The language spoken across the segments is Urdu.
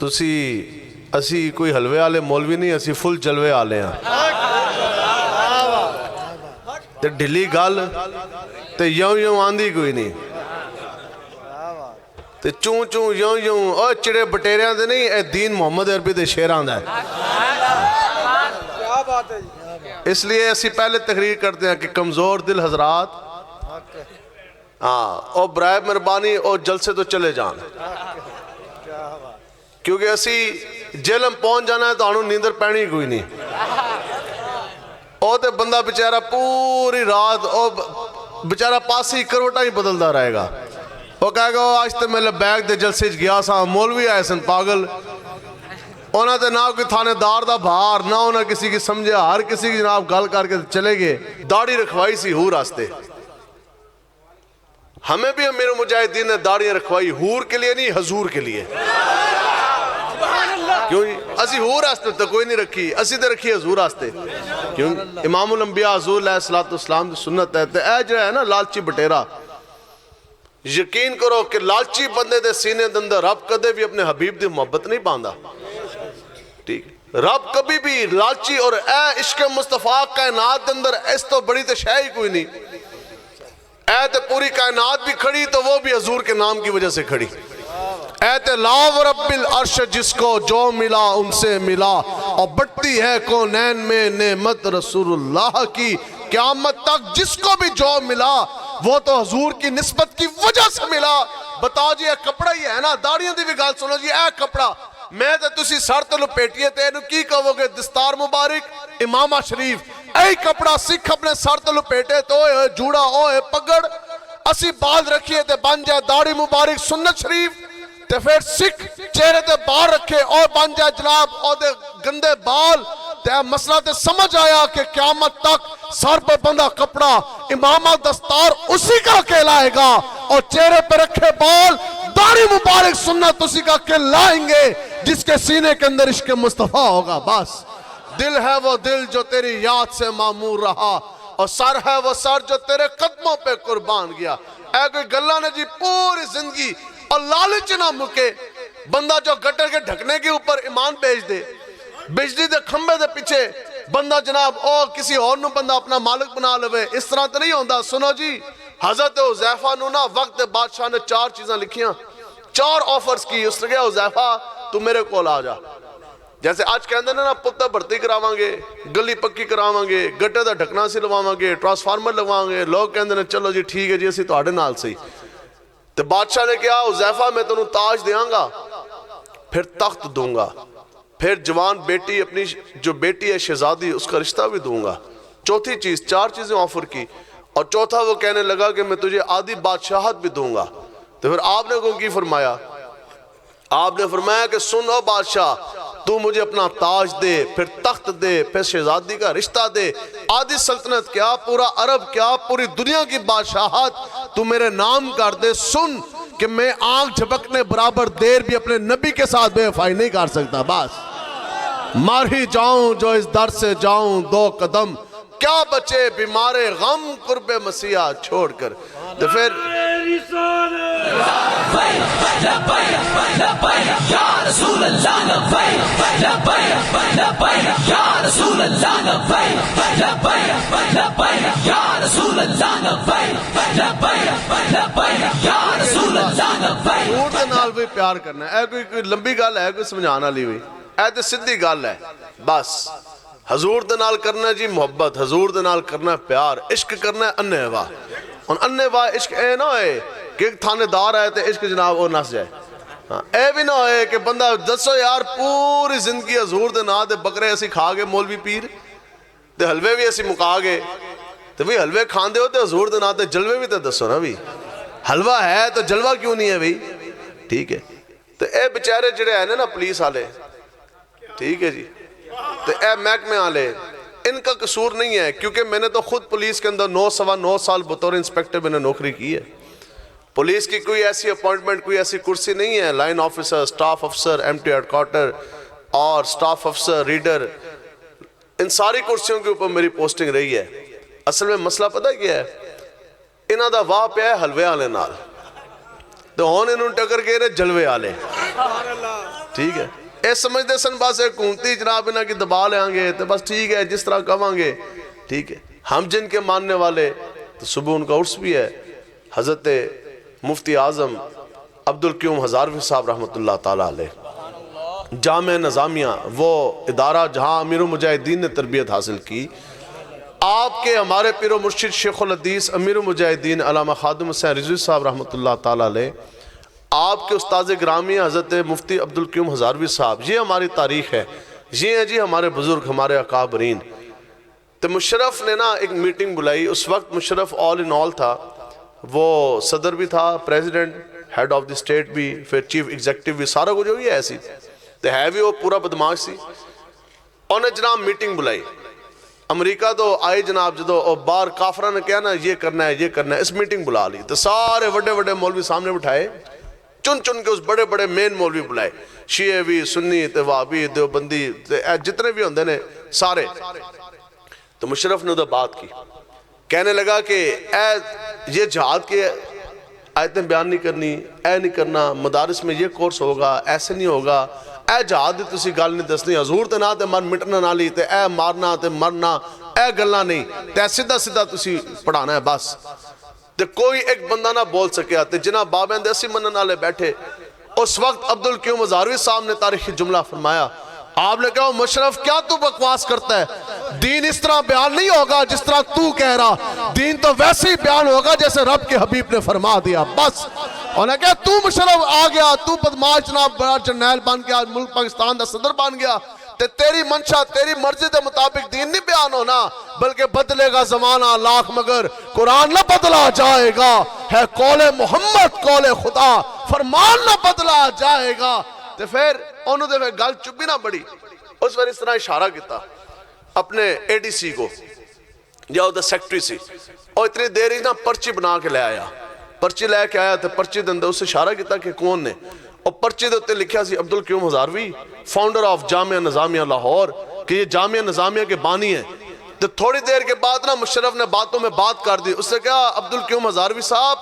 اسی کوئی حلوے والے مولوی نہیں، اسی فل جلوے والے ہیں تے ڈھلی گل تے یوں یوں آندھی کوئی نہیں تے چوں چوں یوں یوں او چڑے بٹیریاں دے نہیں، اے دین محمد عربی دے شیراں دا ہے۔ اس لیے اسی پہلے تقریر کرتے ہیں کہ کمزور دل حضرات او برائے مہربانی او جلسے تو چلے جان، کیونکہ اسی جیلم پہنچ جانا ہے تو انہوں نیندر پہنی کوئی نہیں۔ او تے بندہ بچارہ پوری رات او بچارہ پاسی کروٹا ہی بدلتا رہے گا، وہ کہے گا آج تے میں لبیک دے جلسے گیا سا، مولوی آئے سن پاگل، انہاں تے نہ کوئی تھانے دار دا بھار، نہ انہاں کسی کی سمجھے، ہر کسی کی جناب گل کر کے چلے گئے۔ داڑھی رکھوائی سی ہور راستے، ہمیں بھی امیر مجاہدین نے داڑھیاں رکھوائی ہور کے لیے نہیں، حضور کے لیے۔ کیوں جی؟ اسی ہور راستے تو کوئی نہیں رکھی، اسی تے رکھی حضور راستے۔ کیوں؟ امام الانبیاء حضور علیہ السلام دی سنت ہے، تے اے جو ہے نا لالچی بٹیرا، یقین کرو کہ لالچی بندے دے سینے دے اندر رب کدے بھی اپنے حبیب دی محبت نہیں پاندا۔ ٹھیک، رب کبھی بھی لالچی اور اے عشق مصطفیٰ کائنات دے اندر اس تو بڑی تے شے ہی کوئی نہیں۔ اے تے پوری کائنات بھی کھڑی تو وہ بھی حضور کے نام کی وجہ سے کھڑی۔ اے تے لا ورب العرش جس کو جو ملا ان سے ملا، اور بڑھتی ہے کونین میں نعمت رسول اللہ کی، قیامت تک جس کو بھی جو ملا وہ تو حضور کی نسبت کی وجہ سے ملا۔ بتاؤ جی اے کپڑا ہی ہے نا، داڑیاں دی بھی گال سنو جی، اے کپڑا میں تے تسی سر تے لپیٹیے تے اینو کی کہو گے؟ دستار مبارک، امامہ شریف، اے کپڑا سکھ اپنے سر تے لپیٹے تو اے جوڑا اوے پگڑ، اسی بال رکھیے تے بن جائے داڑھی مبارک سنت شریف، تے پھر سکھ چہرے تے بال رکھے اور بن جائے جناب اور دے گندے بال، تے مسئلہ تے سمجھ آیا کہ قیامت تک سر پہ بندہ کپڑا امامہ دستار اسی کا کہلائے گا، اور چہرے پہ رکھے بال داڑھی مبارک سنت اسی کا کہلائیں گے جس کے سینے کے اندر عشق مصطفیٰ ہوگا۔ بس دل ہے وہ دل جو تیری یاد سے معمور رہا، اور سر ہے وہ سر جو تیرے قدموں پہ قربان گیا۔ اے کوئی گلہ نے جی پوری زندگی اور لالچ نہ مکے، بندہ جو گٹر کے ڈھکنے کے اوپر ایمان بیچ دے، بجلی دے کھمبے دے پیچھے بندہ جناب اور کسی اور نو بندہ اپنا مالک بنا لوے، اس طرح تو نہیں ہوندہ۔ سنو جی، حضرت حذیفہ نو نا وقت بادشاہ نے 4 چیزاں لکھیاں، 4 آفرز کی، اس نے کہا حذیفہ تو میرے کول آ جا، جیسے آج کہندے نا پتہ بھرتی کراواں گے، گلی پکی کراواں گے، گٹے دا ڈھکنا سی لواواں گے، ٹرانسفارمر لگواواں گے، لوگ کہندے نا چلو جی ٹھیک ہے جی اسی تہاڈے نال سی۔ تو بادشاہ نے کہا حذیفہ میں تینوں تاج دیاں گا، پھر تخت دوں گا، پھر جوان بیٹی اپنی جو بیٹی ہے شہزادی اس کا رشتہ بھی دوں گا، چوتھی چیز 4 چیزیں آفر کی، اور چوتھا وہ کہنے لگا کہ میں تجھے آدھی بادشاہت بھی دوں گا۔ تو پھر آپ نے کو کی فرمایا؟ آپ نے فرمایا کہ سن او بادشاہ، تو مجھے اپنا تاج دے، پھر تخت دے، پھر شہزادی کا رشتہ دے، آدھی سلطنت کیا، پورا عرب کیا، پوری دنیا کی بادشاہت تو میرے نام کر دے۔ سن کہ میں آنکھ جھپکنے برابر دیر بھی اپنے نبی کے ساتھ بے وفائی نہیں کر سکتا۔ بس مر ہی جاؤں جو اس در سے جاؤں 2 قدم، کیا بچے بیمار غم قرب مسیح چھوڑ کر۔ تو پھر حضور دے نال بھی پیار کرنا ہے، اے کوئی لمبی گل ہے، کوئی سمجھانا لی ہوئی، اے تے سدھی گل ہے۔ بس حضور دے نال کرنا جی محبت، حضور دے نال کرنا پیار، عشق کرنا ہے انہ واہ، اور انہ واہ عشق اے نہ ہوئے کہ ایک تھانے دار آئے تے عشق جناب وہ نس جائے، اے بھی نہ ہوئے کہ بندہ دسو یار پوری زندگی حضور دے نال دے بکرے اسی کھا گئے مولوی پیر، تے حلوے بھی اسی مکا گئے، تے بھی حلوے کھاندے ہو تے حضور دے نال دے جلوے بھی تے دسو نا بھی، حلوہ ہے تو جلوہ کیوں نہیں ہے بھئی؟ ٹھیک ہے، تو اے بچارے جڑے ہیں نا پولیس والے، ٹھیک ہے جی، تو اے محکمے والے، ان کا قصور نہیں ہے، کیونکہ میں نے تو خود پولیس کے اندر 9 سال بطور انسپیکٹر میں نے نوکری کی ہے۔ پولیس کی کوئی ایسی اپوائنٹمنٹ، کوئی ایسی کرسی نہیں ہے، لائن آفیسر، سٹاف افسر، ایم ٹی ہیڈ کوارٹر اور سٹاف افسر، ریڈر، ان ساری کرسیوں کے اوپر میری پوسٹنگ رہی ہے۔ اصل میں مسئلہ پتہ کیا ہے؟ انہاں دا واہ پہ ہے حلوے والے نال، تو ہون انہوں ٹکر کے رہے جلوے والے۔ ٹھیک ہے اے سمجھتے سن بس ایک حکومتی جناب انہاں کی دبا لیں گے تو بس ٹھیک ہے جس طرح کہیں گے ٹھیک ہے. ہم جن کے ماننے والے تو صبح ان کا عرس بھی ہے. حضرت مفتی اعظم عبدالقیوم ہزاروی صاحب رحمۃ اللہ تعالیٰ علیہ جامعہ نظامیہ وہ ادارہ جہاں امیر المجاہدین نے تربیت حاصل کی. آپ کے ہمارے پیر و مرشد شیخ الحدیث امیر المجاہدین علامہ خادم حسین رضوی صاحب رحمۃ اللہ تعالیٰ علیہ آپ کے استاذ گرامی حضرت مفتی عبدالقیوم ہزاروی صاحب یہ ہماری تاریخ ہے. یہ ہیں جی ہمارے بزرگ ہمارے اکابرین. تو مشرف نے نا ایک میٹنگ بلائی. اس وقت مشرف آل ان آل تھا. وہ صدر بھی تھا president head of the state بھی پھر چیف ایگزیکٹو بھی سارا کچھ ہوئی ہے ایسی تو ہے بھی وہ پورا بدماغ سی. انہیں جناب میٹنگ بلائی. امریکہ تو آئی جناب جدو بار کافرہ نے کہا نا یہ کرنا ہے یہ کرنا ہے اس میٹنگ بلا لی تو سارے وڈے وڈے مولوی سامنے بٹھائے چن چن کے اس بڑے بڑے مین مولوی بلائے شیعہ بھی سنی تے وہابی دیوبندی جتنے بھی ہوندے نے سارے. تو مشرف نے تو بات کی کہنے لگا کہ اے یہ جہاد کے آیتیں بیان نہیں کرنی اے نہیں کرنا مدارس میں یہ کورس ہوگا ایسے نہیں ہوگا اے جہاد دی تسی گل نہیں دسنی حضور تے نہ تے من مٹنا نہ لی تے اے مارنا تے مرنا اے گلنا نہیں تے سیدھا سیدھا تسی پڑھانا ہے بس. تے کوئی ایک بندہ نہ بول سکیا تے جناب بابین دیسی منن والے بیٹھے. اس وقت عبدالقیوم ہزاروی صاحب نے تاریخی جملہ فرمایا. آپ نے کہا مشرف کیا تو بکواس کرتا ہے دین اس طرح بیان نہیں ہوگا جس طرح تو کہہ رہا دین تو ویسے ہی بیان ہوگا جیسے رب کے حبیب نے فرما دیا بس. انہوں نے کہا تو مشرف آ گیا تو بدماش جناب بڑا جرنیل بن گیا ملک پاکستان دا صدر بن گیا تے تیری منشا تیری مرضی دے مطابق دین نہیں بیان ہونا بلکہ بدلے گا زمانہ لاکھ مگر قرآن نہ بدلا جائے گا ہے قول محمد قول خدا فرمان نہ بدلا جائے گا. تے پھر انہوں نے گل چپی نہ بڑی. اس وقت اس طرح اشارہ کیتا اپنے اے ڈی سی کو یا دا سیکٹری سی اور اتنی دیر ہی نا پرچی بنا کے لے آیا. پرچی لے کے آیا تو پرچی دے اندر اس سے اشارہ کیتا کہ کون نے اور پرچی دے اتے لکھیا سی عبدالقیوم ہزاروی فاؤنڈر آف جامعہ نظامیہ لاہور کہ یہ جامعہ نظامیہ کے بانی ہیں. تو تھوڑی دیر کے بعد نا مشرف نے باتوں میں بات کر دی. اس سے کہا عبدالقیوم ہزاروی صاحب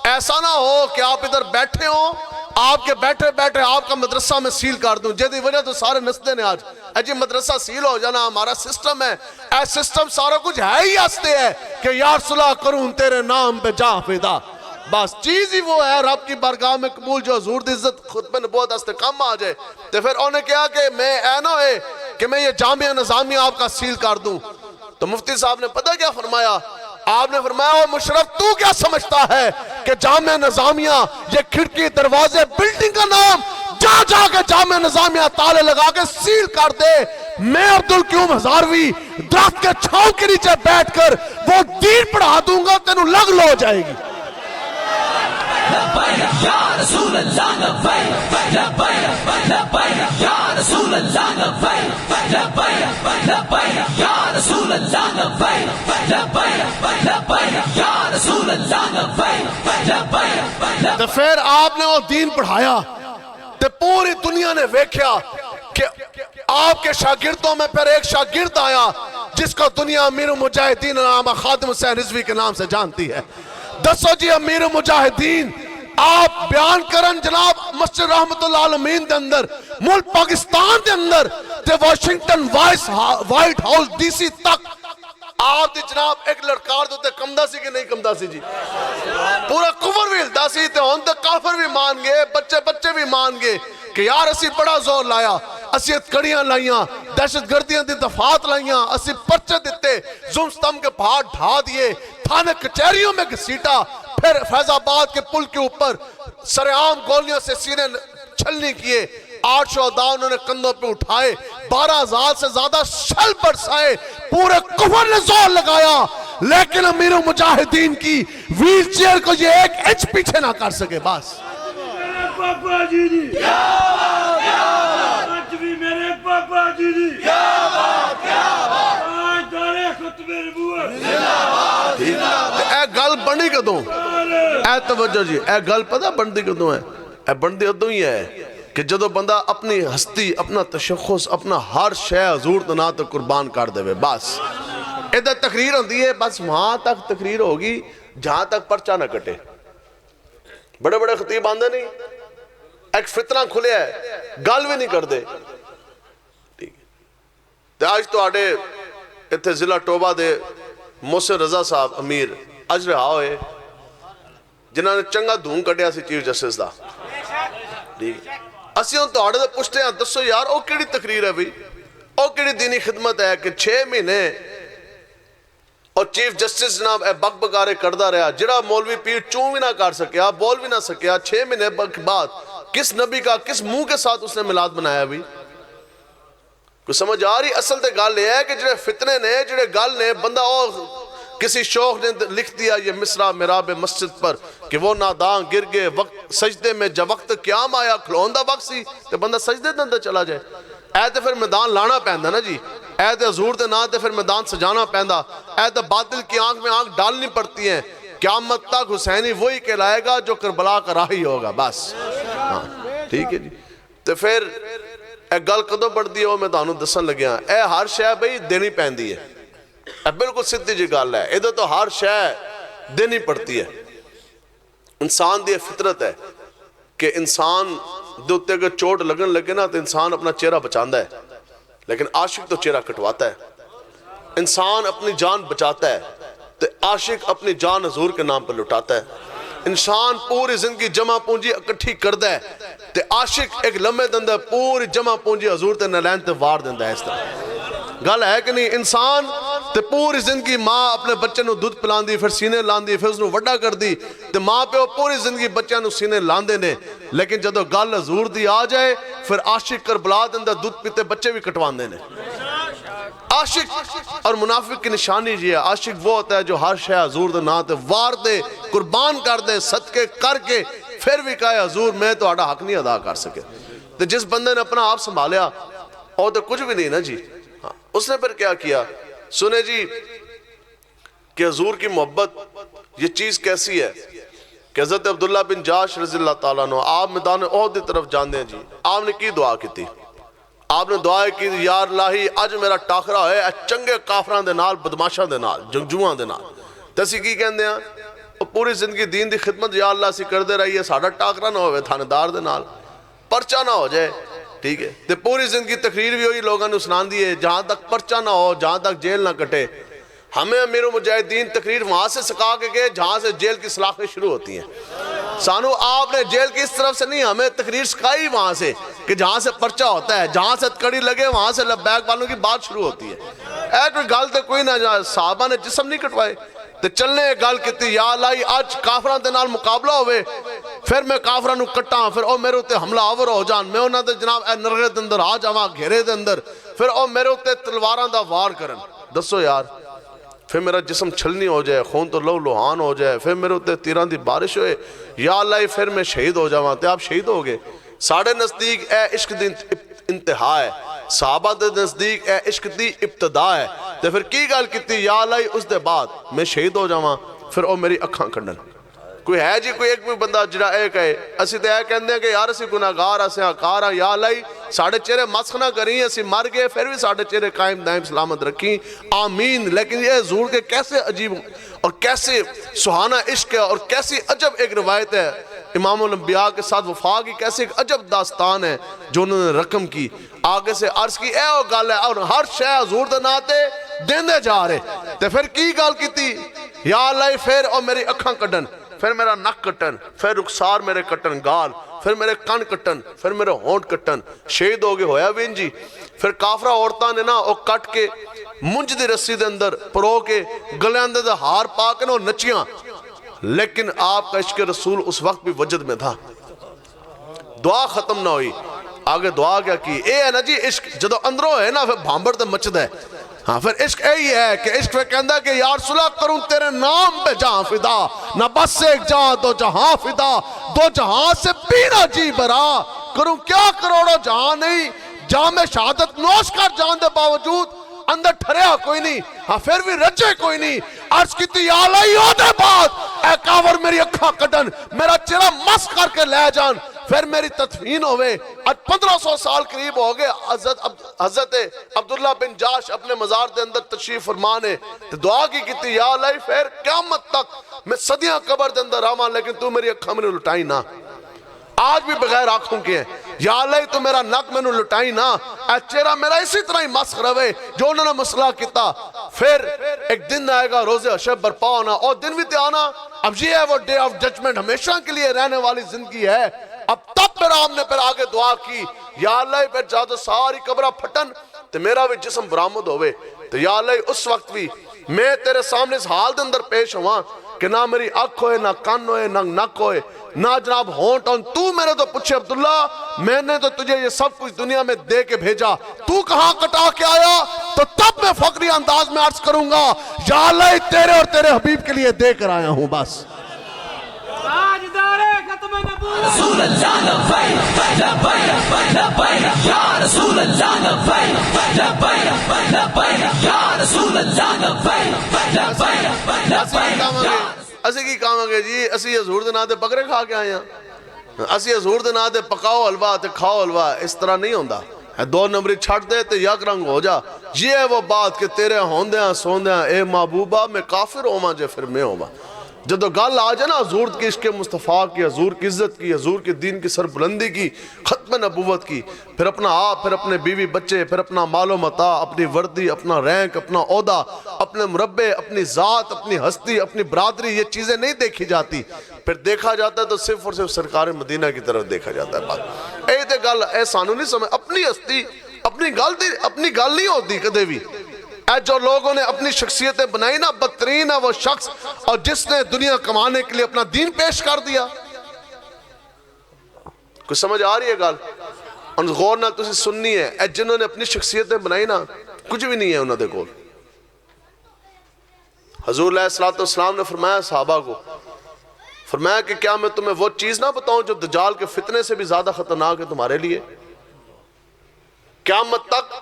ایسا نہ ہو کہ آپ ادھر بیٹھے ہوں آپ کے بیٹھے بیٹھے آپ کا مدرسہ میں سیل کر دوں جیدی وجہ تو سارے نستے نے آج جی مدرسہ سیل ہو جانا ہمارا سسٹم ہے اے سسٹم سارا کچھ ہے ہی ہستے ہے کہ یا رسول اللہ کروں تیرے نام پہ جا فدا بس چیز ہی وہ ہے رب کی بارگاہ میں قبول جو حضور دی عزت خطبہ نبوت ہستے کم آ جائے. تو پھر انہوں نے کہا کہ میں اے نہ ہے کہ میں یہ جامعہ نظامیہ آپ کا سیل کر دوں. تو مفتی صاحب نے پتہ کیا فرمایا آپ نے فرمایا وہ مشرف تو کیا سمجھتا ہے کہ جامعہ نظامیہ یہ کھڑکی دروازے بلڈنگ کا نام جا جا کے جامعہ نظامیہ تالے لگا کے سیل کر دے. میں عبدالقیوم ہزاروی درخت کے چھاؤں کے نیچے بیٹھ کر وہ دین پڑھا دوں گا تینوں لگ لو جائے گی. لبیک یا رسول اللہ لبیک لبیک لبیک یا رسول اللہ لبیک لبیک لبیک یا رسول اللہ لبیک لبیک لبیک یا رسول اللہ لبیک لبیک. تو پھر آپ نے وہ دین پڑھایا تو پوری دنیا نے ویکھیا کہ آپ کے شاگردوں میں پھر ایک شاگرد آیا جس کو دنیا امیر المجاہدین علامہ خادم حسین رضوی کے نام سے جانتی ہے. دسو جی امیر مجاہدین آپ بیان کرن جناب مسجد رحمت اللہ عالمین دے اندر ملک پاکستان دے اندر تے Washington White House D C تک آپ دی جناب ایک لڑکار دوتے کمدہ سی کہ نہیں کمدہ سی جی پورا کفر بھی ہلتا سی تے ہون تے کافر بھی مان گئے بچے بھی مان گئے کہ یار اسی بڑا زور لایا اسی کڑیاں لائیاں دہشت گردیاں دی دفعات لائیاں اسی پرچے دیتے زم ستم کے پہاڑ ڈھا دیے تھانے کچہریوں میں گھسیٹا پھر فیض آباد کے پل کے اوپر سرعام گولیوں سے سینے چھلنی کیے 8 شہداء انہوں نے کندھوں پہ اٹھائے 12,000 سے زیادہ شل برسائے پورے کفر نے زور لگایا لیکن امیر مجاہدین کی ویل چیئر کو یہ 1 انچ پیچھے نہ کر سکے. بس پاپا جی جی کیا بات آج بھی میرے پاپا جی جی کیا بات آج دارے خطبے نبوت اے گل بنی کدوں اے توجہ جی اے گل پتہ بندی کدوں ہے اے بندی ادوں ہی ہے کہ جدو بندہ اپنی ہستی اپنا تشخص اپنا ہر شے حضور تو نہ تو قربان کر دے بس ادھر تقریر ہوندی ہے بس وہاں تک تقریر ہوگی جہاں تک پرچہ نہ کٹے. بڑے بڑے خطیب آندے نہیں ایک فتنہ کھلے ہے گل بھی نہیں کر دے تے آج تو آڑے اتھے ضلع ٹوبہ دے محسن رضا صاحب امیر اج رہا ہوئے جنہاں نے چنگا دھون کٹیا سی چیف جسٹس دا اسی ہوں تو آڑے دے پوچھتے ہیں دسو یار او کیڑی تقریر ہے بھی او کیڑی دینی خدمت ہے کہ 6 مہینے اور چیف جسٹس جناب اے بک بکارے کردہ رہا جڑا مولوی پیر چون بھی نہ کر سکیا بول بھی نہ سکیا 6 مہینے بعد کس نبی کا کس منہ کے ساتھ اس نے میلاد بنایا بھی کوئی سمجھ آ رہی اصل تے گل یہ ہے کہ جڑے فتنے نے جڑے گل نے بندہ اور کسی شوق نے لکھ دیا یہ مصرع محراب مسجد پر کہ وہ نادان گر گئے وقت سجدے میں جب وقت قیام آیا کھلون دا وقت سی تے بندہ سجدے دے اندر چلا جائے اے تے پھر میدان لانا پیندا نا جی اے تے حضور دے نا تے پھر میدان سجانا پیندا اے تے باطل کی آنکھ میں آنکھ ڈالنی پڑتی ہیں قیامت تک حسینی وہی کہلائے گا جو کربلا کا راہی ہوگا بس ہاں ٹھیک ہے جی تے پھر اے گل کدوں پڑتی ہے وہ میں تانوں دسن لگیا اے ہر شے بھئی دینی پیندی ہے اے بالکل سدھی جی گل ہے ادھر تو ہر شے دینی پڑتی ہے انسان دی فطرت ہے کہ انسان دے اتے اگر چوٹ لگن لگے نا تو انسان اپنا چہرہ بچاندہ ہے لیکن عاشق تو چہرہ کٹواتا ہے انسان اپنی جان بچاتا ہے تو عاشق اپنی جان حضور کے نام پر لٹاتا ہے انسان پوری زندگی جمع پونجی اکٹھی کردہ ہے تو عاشق ایک لمحے دندہ پوری جمع پونجی حضور تے نلین تے وار دندہ ہے اس طرح گل ہے کہ نہیں انسان تے پوری زندگی ماں اپنے بچے نو دودھ پلان دی پھر سینے لان دی پھر اس نو وڈا کر دی تے ماں پہ وہ پوری زندگی بچے نو سینے لان دے نے لیکن جدو گل حضور دی آ جائے پھر عاشق کربلا دندہ دودھ پیتے بچے بھی کٹوان دے نے عاشق اور منافق کی نشانی یہ ہے عاشق وہ ہوتا ہے جو ہر شے حضور دے نا تے وار دے قربان کر دے صدقے کر کے پھر بھی کہے حضور میں تو آڑا حق نہیں ادا کر سکے تو جس بندے نے اپنا آپ سنبھالیا اور تو کچھ بھی نہیں نا جی اس نے پھر کیا کیا سنے جی کہ حضور کی محبت یہ چیز کیسی ہے کہ حضرت عبداللہ بن جاش رضی اللہ تعالیٰ عنہ آپ میدان احد دی طرف جاندے ہیں جی آپ نے کی دعا کی تھی آپ نے دعا کی یا الہی اج میرا ٹاکرا ہے چنگے کافران دے نال بدماشاں دے نال جنگجوان دے نال تسی کی کہندے ہیں پوری زندگی دین دی خدمت یا اللہ سی کر دے رہی ہے ساڑھا ٹاکرا نہ ہوئے تھانے دار دے نال پرچہ نہ ہو جائے ٹھیک ہے تے پوری زندگی تقریر بھی ہوئی لوگوں نے سنان دیئے جہاں تک پرچہ نہ ہو جہاں تک جیل نہ کٹے ہمیں امیر و مجاہدین تقریر وہاں سے سکھا کے گئے جہاں سے جیل کی سلاخیں شروع ہوتی ہیں سانو آپ نے جیل کی اس طرف سے نہیں ہمیں تقریر سکھائی وہاں سے کہ جہاں سے پرچہ ہوتا ہے جہاں سے کڑی لگے وہاں سے لبیک والوں کی بات شروع ہوتی ہے اے کوئی گل تے کوئی نہ جائے صحابہ نے جسم نہیں کٹوائے تے چلنے گل کیتی یا الہی آج کافران دے نال مقابلہ ہوئے پھر میں کافران نو کٹاں پھر او میرے ہوتے حملہ آور ہو جان میں انہاں دے جناب اے نرغے دے اندر آ جاواں گھیرے دے اندر پھر او میرے ہوتے تلواران دا وار کرن دسو یار پھر میرا جسم چھلنی ہو جائے خون تو لو لوہان ہو جائے پھر میرے ہوتے تیران دی بارش ہوئے یا اللہ پھر میں شہید ہو جاواں تے آپ شہید ہو گئے ساڑھے نزدیک اے عشق دی انتہا ہے صحابہ دے نزدیک اے عشق دی ابتدا ہے تے پھر کی گل کیتی یا اللہ اس دے بعد میں شہید ہو جاواں پھر او میری اکھاں کھنڈن کوئی ہے جی کوئی ایک بھی بندہ جڑا اے کہے اسی تے اے کہندے ہیں کہ یار اسی گناہگار اسی آکار ہیں یا اللہ ساڑھے چہرے مسخ نہ کریں اسی مر گئے پھر بھی ساڑھے چہرے قائم دائم سلامت رکھیں آمین لیکن یہ حضور کے کیسے عجیب اور کیسے سہانا عشق ہے اور کیسی عجب ایک روایت ہے امام الانبیاء کے ساتھ وفا کی کیسے ایک عجب داستان ہے جو انہوں نے رقم کی آگے سے عرض کی اے او گل ہے اور ہر شے حضور دے ناتے دیندے جا رہے تے پھر کی گل کی تھی یا اللہ پھر او میری اکھاں کٹن پھر میرا نک کٹن پھر رخسار میرے کٹن گال پھر میرے کن کٹن پھر میرے ہونٹ کٹن شہید ہو گئے ہویا وین جی پھر کافرہ عورتاں نے نا او کٹ کے منج دی رسی دے اندر پرو کے گلے اندر دے ہار پا کے نا نچیاں لیکن آپ کا عشق رسول اس وقت بھی وجد میں تھا دعا ختم نہ ہوئی آگے دعا کیا کی اے ہے نا جی عشق جدو اندروں ہے نا پھر بھامبر تے مچد ہے ہاں پھر عشق یہی ہے کہ عشق پہ کہندہ کہ یا رسول اللہ کروں تیرے نام پہ جہاں فدا نہ بس ایک جہاں دو جہاں فدا دو جہاں سے پینا جی برا کروں کیا کروڑوں جہاں نہیں جہاں میں شہادت نوش کر جان دے باوجود اندر ٹھریا کوئی نہیں ہاں پھر بھی رجے کوئی نہیں عرض کی تھی یا اللہ ہو دے بات اے کاور میری اکھا کٹن میرا چرہ مس کر کے لے جان پھر میری تدفین ہوئے آج 1500 سال قریب ہو گئے حضرت عبداللہ بن جاش اپنے مزار دے اندر تشریف فرمانے دعا کی تھی یا اللہ پھر قیامت تک میں صدیاں قبر دے اندر آمان لیکن تو میری اکھا میں نے لٹائی نہ آج بھی بغیر آنکھوں کے ہیں. یا اللہ تو میرا نک میں نو لٹائی نا, اے چہرہ میرا اسی طرح ہی مسخ رہے جو انہوں نے مسئلہ کیتا. پھر ایک دن آئے گا روز حشر برپا ہونا, اور دن بھی تے آنا. اب یہ ہے وہ ڈے آف ججمنٹ, ہمیشہ کے لیے رہنے والی زندگی ہے. اب تب پھر آپ نے پھر آگے دعا کی, یا اللہ پھر جادو ساری قبرہ پھٹن تو میرا بھی جسم برآمد ہوئے. تو یا اللہ اس وقت بھی میں تیرے سامنے اس حال دے اندر پیش ہوا کہ نہ میری آنکھ ہوئے, نہ کان ہوئے, نہ نک ہوئے, نہ جناب ہونٹ ہوں. تو میرے تو پوچھے عبداللہ, میں نے تو تجھے یہ سب کچھ دنیا میں دے کے بھیجا, تو کہاں کٹا کے آیا؟ تو تب میں فقری انداز میں عرض کروں گا, یا اللہ تیرے اور تیرے حبیب کے لیے دے کر آیا ہوں بس. تاجدار ختم نبوت رسول اللہ لبیک لبیک لبیک یا رسول اللہ لبیک لبیک لبیک یا رسول اللہ لبیک لبیک لبیک. اسی کی کام ہے جی, اسی حضور دے نام تے بکرے کھا کے آئے ہیں, اسی حضور دے نام تے پکاؤ حلوہ تے کھاؤ حلوہ. اس طرح نہیں ہوندا. دو نمبری چھٹ دے تے یک رنگ ہو جا. یہ ہے وہ بات کہ تیرے ہوندیاں سوندیاں اے محبوبہ میں کافر ہوما جے پھر میں ہوما. جدو گل آ جائے نا حضور کی عشق مصطفیٰ کی, حضور کی عزت کی, حضور کے دین کی سربلندی کی, ختم نبوت کی, پھر اپنا آپ, پھر اپنے بیوی بچے, پھر اپنا مال و متاع, اپنی وردی, اپنا رینک, اپنا عہدہ, اپنے مربع, اپنی ذات, اپنی ہستی, اپنی برادری, یہ چیزیں نہیں دیکھی جاتی. پھر دیکھا جاتا ہے تو صرف اور صرف سرکار مدینہ کی طرف دیکھا جاتا ہے. بات اے تے گل اے سانو نہیں سمجھ, اپنی ہستی اپنی گل نہیں ہوتی کدے بھی. اے جو لوگوں نے اپنی شخصیتیں بنائی نا, بدترین ہے وہ شخص اور جس نے دنیا کمانے کے لیے اپنا دین پیش کر دیا. کچھ سمجھ آ رہی ہے گل؟ اور غور نہ تسی سننی ہے. اے جنہوں نے اپنی شخصیتیں بنائی نا, کچھ بھی نہیں ہے انہوں دے کول. حضور علیہ السلام نے فرمایا صحابہ کو, فرمایا کہ کیا میں تمہیں وہ چیز نہ بتاؤں جو دجال کے فتنے سے بھی زیادہ خطرناک ہے تمہارے لیے؟ قیامت تک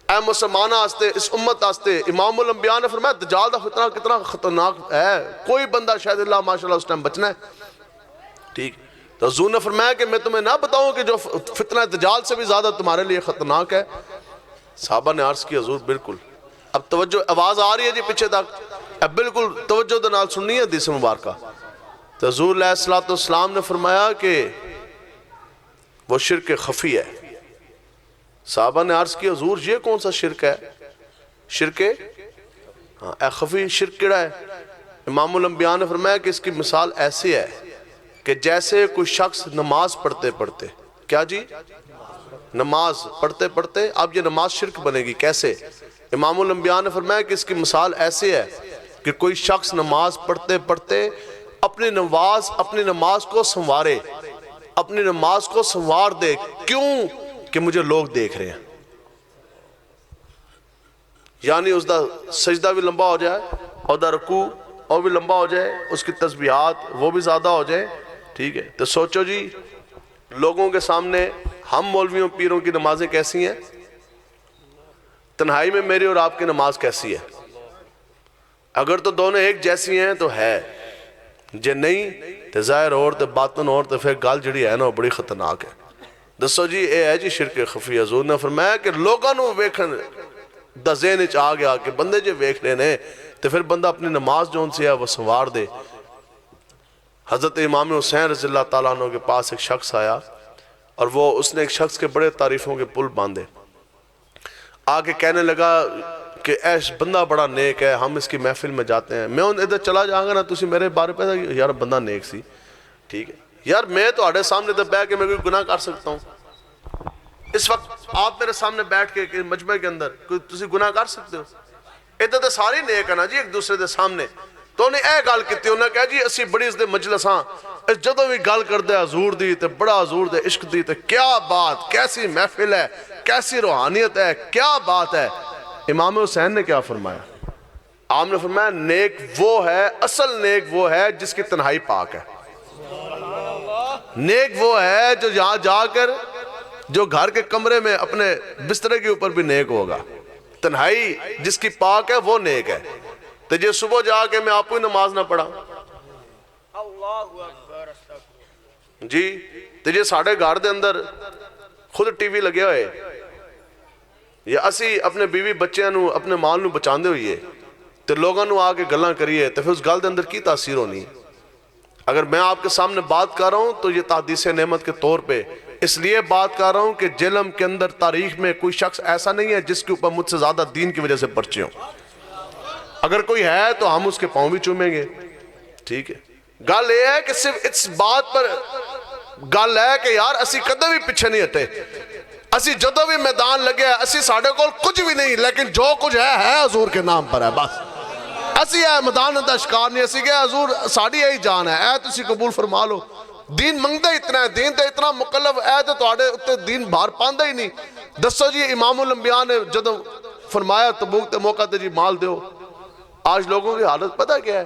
اے مسلمانہ آستے, اس امت آستے, امام الانبیاء نے فرمایا دجال دا فتنہ کتنا خطرناک ہے, کوئی بندہ شاید اللہ ماشاءاللہ اس ٹائم بچنا ہے. ٹھیک, تو حضور نے فرمایا کہ میں تمہیں نہ بتاؤں کہ جو فتنہ دجال سے بھی زیادہ تمہارے لیے خطرناک ہے؟ صحابہ نے عرض کی حضور بالکل. اب توجہ, آواز آ رہی ہے جی پیچھے تک؟ اب بالکل توجہ دے نال سننی ہے حدیث مبارکہ. تو حضور علیہ السلام نے فرمایا کہ وہ شرک خفی ہے. صحابہ نے عرض کی حضور یہ کون سا شرک ہے؟ شرک اے خفی شرک کیڑا ہے؟ امام الانبیاء نے فرمایا کہ اس کی مثال ایسی ہے کہ جیسے کوئی شخص نماز پڑھتے پڑھتے, کیا جی؟ نماز پڑھتے پڑھتے, اب یہ نماز شرک بنے گی کیسے؟ امام الانبیاء نے فرمایا کہ اس کی مثال ایسی ہے کہ کوئی شخص نماز پڑھتے پڑھتے اپنی نماز کو سنوارے, اپنی نماز کو سنوار دے. کیوں؟ کہ مجھے لوگ دیکھ رہے ہیں. یعنی اس دا سجدہ بھی لمبا ہو جائے, اور دا رکوع اور بھی لمبا ہو جائے, اس کی تسبیحات وہ بھی زیادہ ہو جائے. ٹھیک ہے, تو سوچو جی لوگوں کے سامنے ہم مولویوں پیروں کی نمازیں کیسی ہیں, تنہائی میں میری اور آپ کی نماز کیسی ہے؟ اگر تو دونوں ایک جیسی ہیں تو ہے, جے نہیں تو ظاہر اور تو باطن اور, تو پھر گل جڑی ہے نا وہ بڑی خطرناک ہے. دسو جی اے ہے جی شرک خفی. حضور نے فرمایا کہ لوگاں نو ویکھن دا ذہن وچ آ گیا کہ بندے جے ویکھ رہے نے تو پھر بندہ اپنی نماز جون سی ہے وہ سنوار دے. حضرت امام حسین رضی اللہ تعالیٰ عنہ کے پاس ایک شخص آیا, اور وہ اس نے ایک شخص کے بڑے تعریفوں کے پل باندھے. آگے کہنے لگا کہ ایش بندہ بڑا نیک ہے, ہم اس کی محفل میں جاتے ہیں. میں ادھر چلا جاؤں گا نا, تسی میرے بارے پہ یار بندہ نیک سی. ٹھیک ہے یار, میں تو آڑے سامنے تو بیٹھ کے میں کوئی گناہ کر سکتا ہوں. اس وقت آپ میرے سامنے بیٹھ کے مجمع کے اندر کوئی تسی گناہ کر سکتے ہو؟ ادھر تو ساری نیک ہے نا جی ایک دوسرے دے سامنے. تو انہیں اے گل کیتی, انہیں کہا جی اسی بڑی اس دے مجلساں جدو بھی گل کر دے حضور دی تے بڑا حضور دے عشق دی, تے کیا بات, کیسی محفل ہے, کیسی روحانیت ہے, کیا بات ہے. امام حسین نے کیا فرمایا؟ آپ نے فرمایا نیک وہ ہے, اصل نیک وہ ہے جس کی تنہائی پاک ہے. نیک وہ ہے جو یہاں جا کر, جو گھر کے کمرے میں اپنے بسترے کے اوپر بھی نیک ہوگا. تنہائی جس کی پاک ہے وہ نیک ہے. تو جی صبح جا کے میں آپ ہی نماز نہ پڑھا جی, تو جی ساڑھے گھر دے اندر خود ٹی وی لگے ہوئے, یا اسی اپنے بیوی بچیاں نو اپنے مال نو بچاندے ہوئیے تو لوگاں نو آ کے گلاں کریے, تو پھر اس گل دے اندر کی تاثیر ہونی؟ اگر میں آپ کے سامنے بات کر رہا ہوں تو یہ تحدیث نعمت کے طور پہ اس لیے بات کر رہا ہوں کہ جلم کے اندر تاریخ میں کوئی شخص ایسا نہیں ہے جس کے اوپر مجھ سے زیادہ دین کی وجہ سے پرچے ہوں. اگر کوئی ہے تو ہم اس کے پاؤں بھی چومیں گے. ٹھیک ہے, گل یہ ہے کہ صرف اس بات پر گل ہے کہ یار اسی کدے بھی پیچھے نہیں ہٹے, اسی جدو بھی میدان لگے ہیں, اسی ساڑھے کو کچھ بھی نہیں, لیکن جو کچھ ہے حضور کے نام پر ہے. بس اسی ہے میدان اندر شکار نہیں, اسی کہ حضور ساڑھی یہی جان ہے, اے تسی قبول فرما لو. دین منگدہ اتنا ہے, دین تے اتنا مکلف ہے تو تواڈے اتے دین بھار پاندہ ہی نہیں. دسو جی امام الانبیاء نے جدو فرمایا تبوک تے موقع تے جی مال دیو, آج لوگوں کی حالت پتہ کیا ہے؟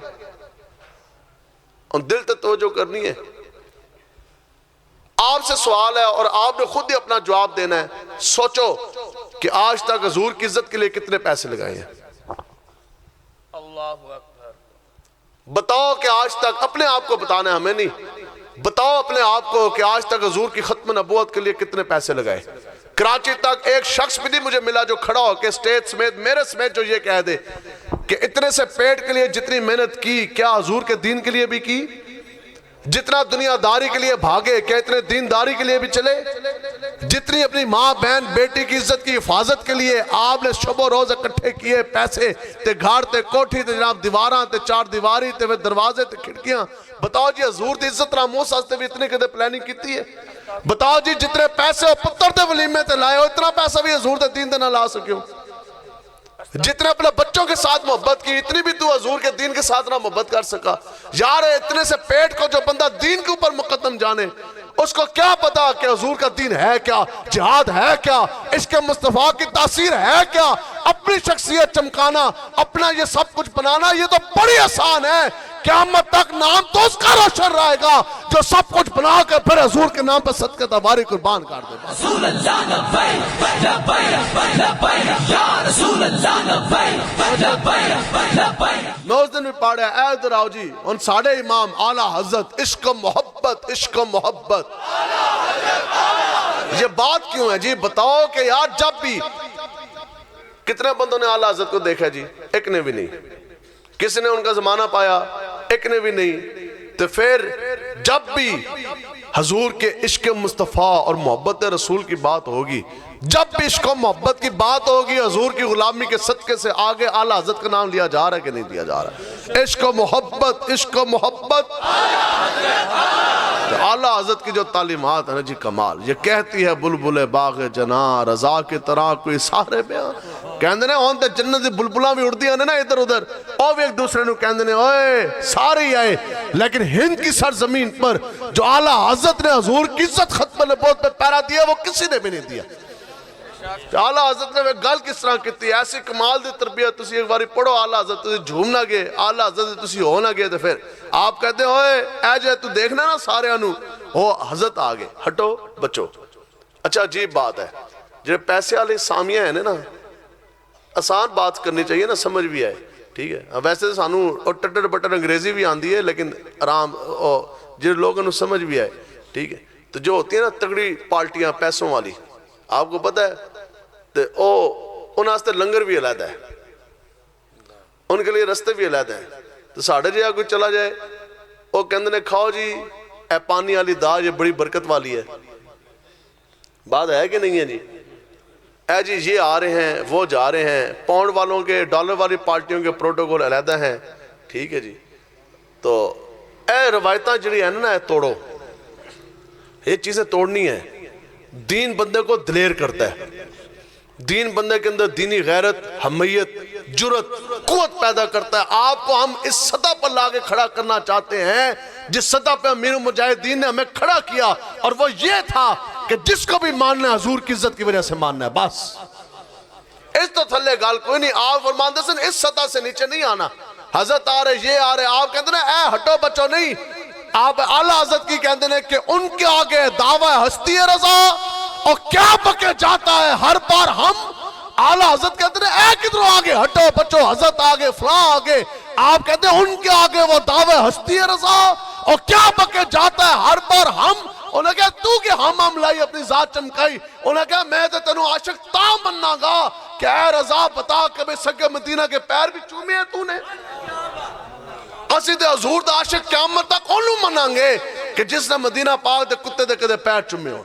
اور دل تے توجہ کرنی ہے. آپ سے سوال ہے اور آپ نے خود ہی اپنا جواب دینا ہے. سوچو کہ آج تک حضور کی عزت کے لیے کتنے پیسے لگائے ہیں. اللہ اکبر. بتاؤ کہ آج تک, اپنے آپ کو بتانا ہے ہمیں نہیں, بتاؤ اپنے آپ کو کہ آج تک حضور کی ختم نبوت کے لیے کتنے پیسے لگائے. کراچی تک ایک شخص بھی نہیں مجھے ملا جو کھڑا ہو کہ اسٹیج سمیت میرے سمیت جو یہ کہہ دے کہ اتنے سے پیٹ کے لیے جتنی محنت کی کیا حضور کے دین کے لیے بھی کی, جتنا دنیا داری کے لیے بھاگے کیا اتنے دین داری کے لیے بھی چلے, جتنی اپنی ماں بہن بیٹی کی عزت کی حفاظت کے لیے آپ نے شب و روز اکٹھے کیے پیسے, تے گھاڑ تے کوٹھی تے جناب دیواراں تے چار دیواری تے دروازے تے کھڑکیاں. بتاؤ جی حضور دی عزت راموس آستے بھی اتنے کدے پلاننگ کیتی ہے. بتاؤ جی جتنے پیسے ہو پتر تے ولیمے تے لائے ہو, اتنا پیسہ بھی حضور دے دین تے نہ لا سکیوں. جتنے اپنے بچوں کے ساتھ محبت کی اتنی بھی تو حضور کے دین کے ساتھ نہ محبت کر سکا. یار اتنے سے پیٹ کو جو بندہ دین کے اوپر مقدم جانے, اس کو کیا پتا کہ حضور کا دین ہے کیا, جہاد ہے کیا, عشق مصطفیٰ کی تاثیر ہے کیا, اپنی شخصیت چمکانا, اپنا یہ سب کچھ بنانا, یہ تو بڑی آسان ہے. قیامت تک نام تو اس کا روشن رہے گا جو سب کچھ بنا کے پھر حضور کے نام پر صدقہ تواری قربان کر دے. رسول اللہ لبیک لبیک لبیک یا رسول اللہ لبیک لبیک لبیک. میں اس دن بھی پڑھا اے ادھر آؤ جی, ان ساڑھے امام اعلیٰ حضرت عشق و محبت, عشق و محبت. یہ بات کیوں ہے جی؟ بتاؤ کہ یار جب بھی کتنے بندوں نے اعلیٰ حضرت کو دیکھا جی؟ ایک نے بھی نہیں. کس نے ان کا زمانہ پایا؟ ایک نے بھی نہیں. تو پھر جب بھی حضور کے عشق مصطفیٰ اور محبت رسول کی بات ہوگی, جب بھی عشق و محبت کی بات ہوگی, حضور کی غلامی کے صدقے سے آگے اعلیٰ حضرت کا نام لیا جا رہا ہے کہ نہیں لیا جا رہا؟ عشق و محبت, عشق و محبت. اعلیٰ حضرت کی جو تعلیمات ہیں جی کمال. یہ کہتی ہے بلبل باغ جناں رضا کی طرح کوئی سارے بیاں. کہندے نے ہون تے جنت دی بلبلاں بھی اڑدی ہیں نا ادھر ادھر, اور بھی ایک دوسرے نو کہندے نے اوئے سارے ہی آئے. لیکن ہند کی سرزمین پر جو اعلیٰ حضرت نے حضور کی عزت ختم نبوت پہ پیرا دیا وہ کسی نے بھی نہیں دیا. اعلیٰ حضرت نے وہ گل کس طرح کیتی, ایسی کمال دی تربیت. تسی ایک باری پڑھو اعلیٰ حضرت, تسی جھوم نہ گئے, اعلیٰ حضرت تسی ہو نہ گئے, تو پھر آپ کہتے ہیں اوئے اے جے تو دیکھنا نا سارے انو او حضرت آگے ہٹو بچو. اچھا عجیب بات ہے, جو پیسے والے سامیہ ہیں نا, آسان بات کرنی چاہیے نا, سمجھ بھی آئے. ٹھیک ہے, ویسے سانو ٹٹر بٹر انگریزی بھی آندی ہے لیکن آرام جو لوگوں نے سمجھ بھی آئے. ٹھیک ہے, تو جو ہوتی ہیں نا تگڑی پارٹیاں پیسوں والی, آپ کو پتہ ہے تو ان واسطے لنگر بھی علیحدہ ہے, ان کے لیے رستے بھی علیحدہ ہیں. تو ساڑھے جہاں کوئی چلا جائے وہ کہندے نے کھاؤ جی اے پانی والی دا یہ بڑی برکت والی ہے. بات ہے کہ نہیں ہے جی؟ اے جی یہ آ رہے ہیں وہ جا رہے ہیں, پاؤنڈ والوں کے ڈالر والی پارٹیوں کے پروٹوکول علیحدہ ہیں. ٹھیک ہے جی, تو اے روایتاں جڑی ہیں نا توڑو, یہ چیزیں توڑنی ہیں. دین بندے کو دلیر کرتا ہے, دین بندے کے اندر دینی غیرت, حمیت, جرت, قوت پیدا کرتا ہے. آپ کو ہم اس سطح پر لاغے کھڑا کرنا چاہتے ہیں جس سطح پہ امیر المجاہدین نے ہمیں کھڑا کیا, اور وہ یہ تھا کہ جس کو بھی ماننا ہے حضور کی عزت کی وجہ سے ماننا ہے. بس اس تو تھلے گال کوئی نہیں. آپ فرماندے سن اس سطح سے نیچے نہیں آنا. حضرت آ رہے یہ آ رہے, آپ کہتے ہیں اے ہٹو بچو نہیں. آپ اعلیٰ حضرت کی کہتے ہیں کہ ان کے آگے دعویٰ ہستی رضا اور کیا بکے جاتا ہے ہر بار ہم. اعلیٰ حضرت کہتے ہیں اے کدھروں آگے ہٹو بچو, حضرت آگے فلاں آگے. آپ کہتے ہیں ان کے آگے وہ دعویٰ ہستی رضا اور کیا بکے جاتا ہے ہر بار ہم. انہوں نے کہا تو کہ ہم لائی اپنی ذات چمکائی. انہوں نے کہا میں تو تینوں عاشق تا مننا گا کہ اے رضا بتا کہ بے سگے مدینہ کے پیر بھی چومے ہیں تو نے. اسی تے حضور دا عاشق قیامت تک انہوں منانگے کہ جس نے مدینہ پاک دے کتے دے کدے پیر چومے ہو.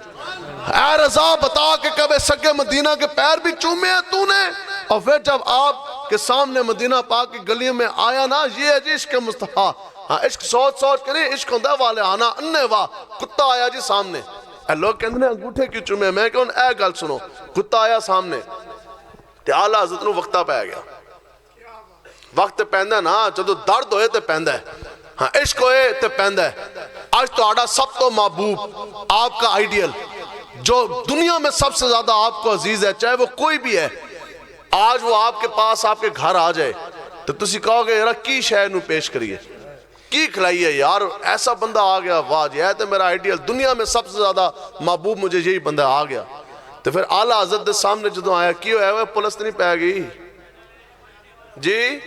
اے رضا بتا کہ کبھی سگے مدینہ کے پیر بھی چومے ہیں تو نے. اور پھر جب آپ کے سامنے مدینہ پاک کی گلیوں میں آیا نا, یہ ہے جی عشق مصطفیٰ. ہاں عشق سوچ کے نہیں, عشق ہوندہ والے آنا انہیں واہ. کتا آیا جی سامنے, اے لوگ کہندے ہیں انگوٹھے کیوں چومے, میں کہوں اے گل سنو, کتا آیا سامنے تے آلہ حضرت نو وقتہ پہ گیا. وقت پہندہ ہے نا, جدو درد ہوئے تے پہندہ ہے, ہاں عشق ہوئے تے پہندہ ہے. آج تو آڑا سب تو محبوب آپ کا آئیڈیل جو دنیا میں سب سے زیادہ آپ کو عزیز ہے, چاہے وہ کوئی بھی ہے, آج وہ آپ کے پاس آپ کے گھر آ جائے تو تسی کہو گے یار کی شے نو پیش کریے, کی کھلائیے یار, ایسا بندہ آ گیا, واہ جی ہے تو میرا آئیڈیل, دنیا میں سب سے زیادہ محبوب مجھے یہی بندہ آ گیا. تو پھر اعلیٰ حضرت دے سامنے جدوں آیا کی ہویا وہ پلس نہیں پہ گئی جی,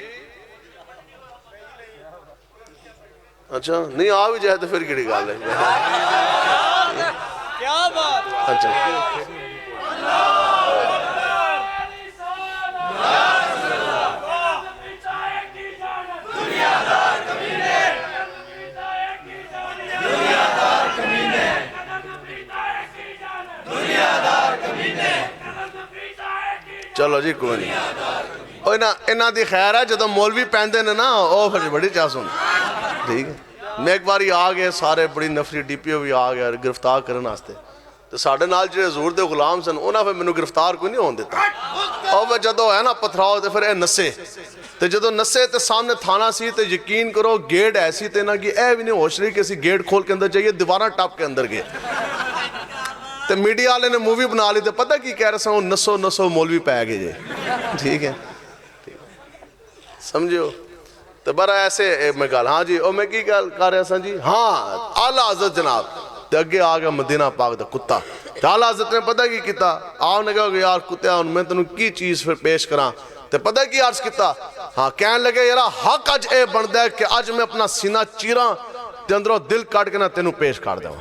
اچھا نہیں آ بھی جائے تو پھر کیڑی گل ہے. کیا بات. اچھا چلو جی کوئی نہیں, انہاں دی خیر ہے جدو مولوی پہندے نے نا او پھر بڑی چاسوں. ٹھیک ہے, میں ایک باری آ گئے سارے بڑی نفری ڈی پی او بھی آ گیا گرفتار کرنے واسطے, تو ساڑھے نال جو حضور دے غلام سن انہاں پھر منو گرفتار کوئی نہیں ہون دیتا. اور وہ جدو ہے نا پتھراؤ تے پھر اے نسے, تے جدو نسے تے سامنے تھانہ سی تے یقین کرو گیٹ ایسی تے نا کہ اے بھی نہیں ہوش رہی کہ اسی گیٹ کھول کے اندر جائیے, دیوارہ ٹاپ کے اندر گئے. تے میڈیا والے نے مووی بنا لی, تے پتہ کی کہہ رہے ہیں نسو مولوی پہ گئے جے. ٹھیک ہے سمجھو, تو برا ایسے میں گل, ہاں جی او میں کی گل کر رہے ہیں جی, ہاں اعلیٰ حضرت جناب تے اگے آ گیا مدینہ پاک دا کتا. تے اعلیٰ حضرت نے پتہ کی کیتا, آؤ نے کہا کہ یار کتیا میں تنوں کی چیز پھر پیش کراں, تے پتہ کی عرض کیتا, ہاں کہنے لگے یارا حق اج اے بندہ ہے کہ اج میں اپنا سینہ چیراں تے اندروں دل کاٹ کے نہ تینوں پیش کر دوں.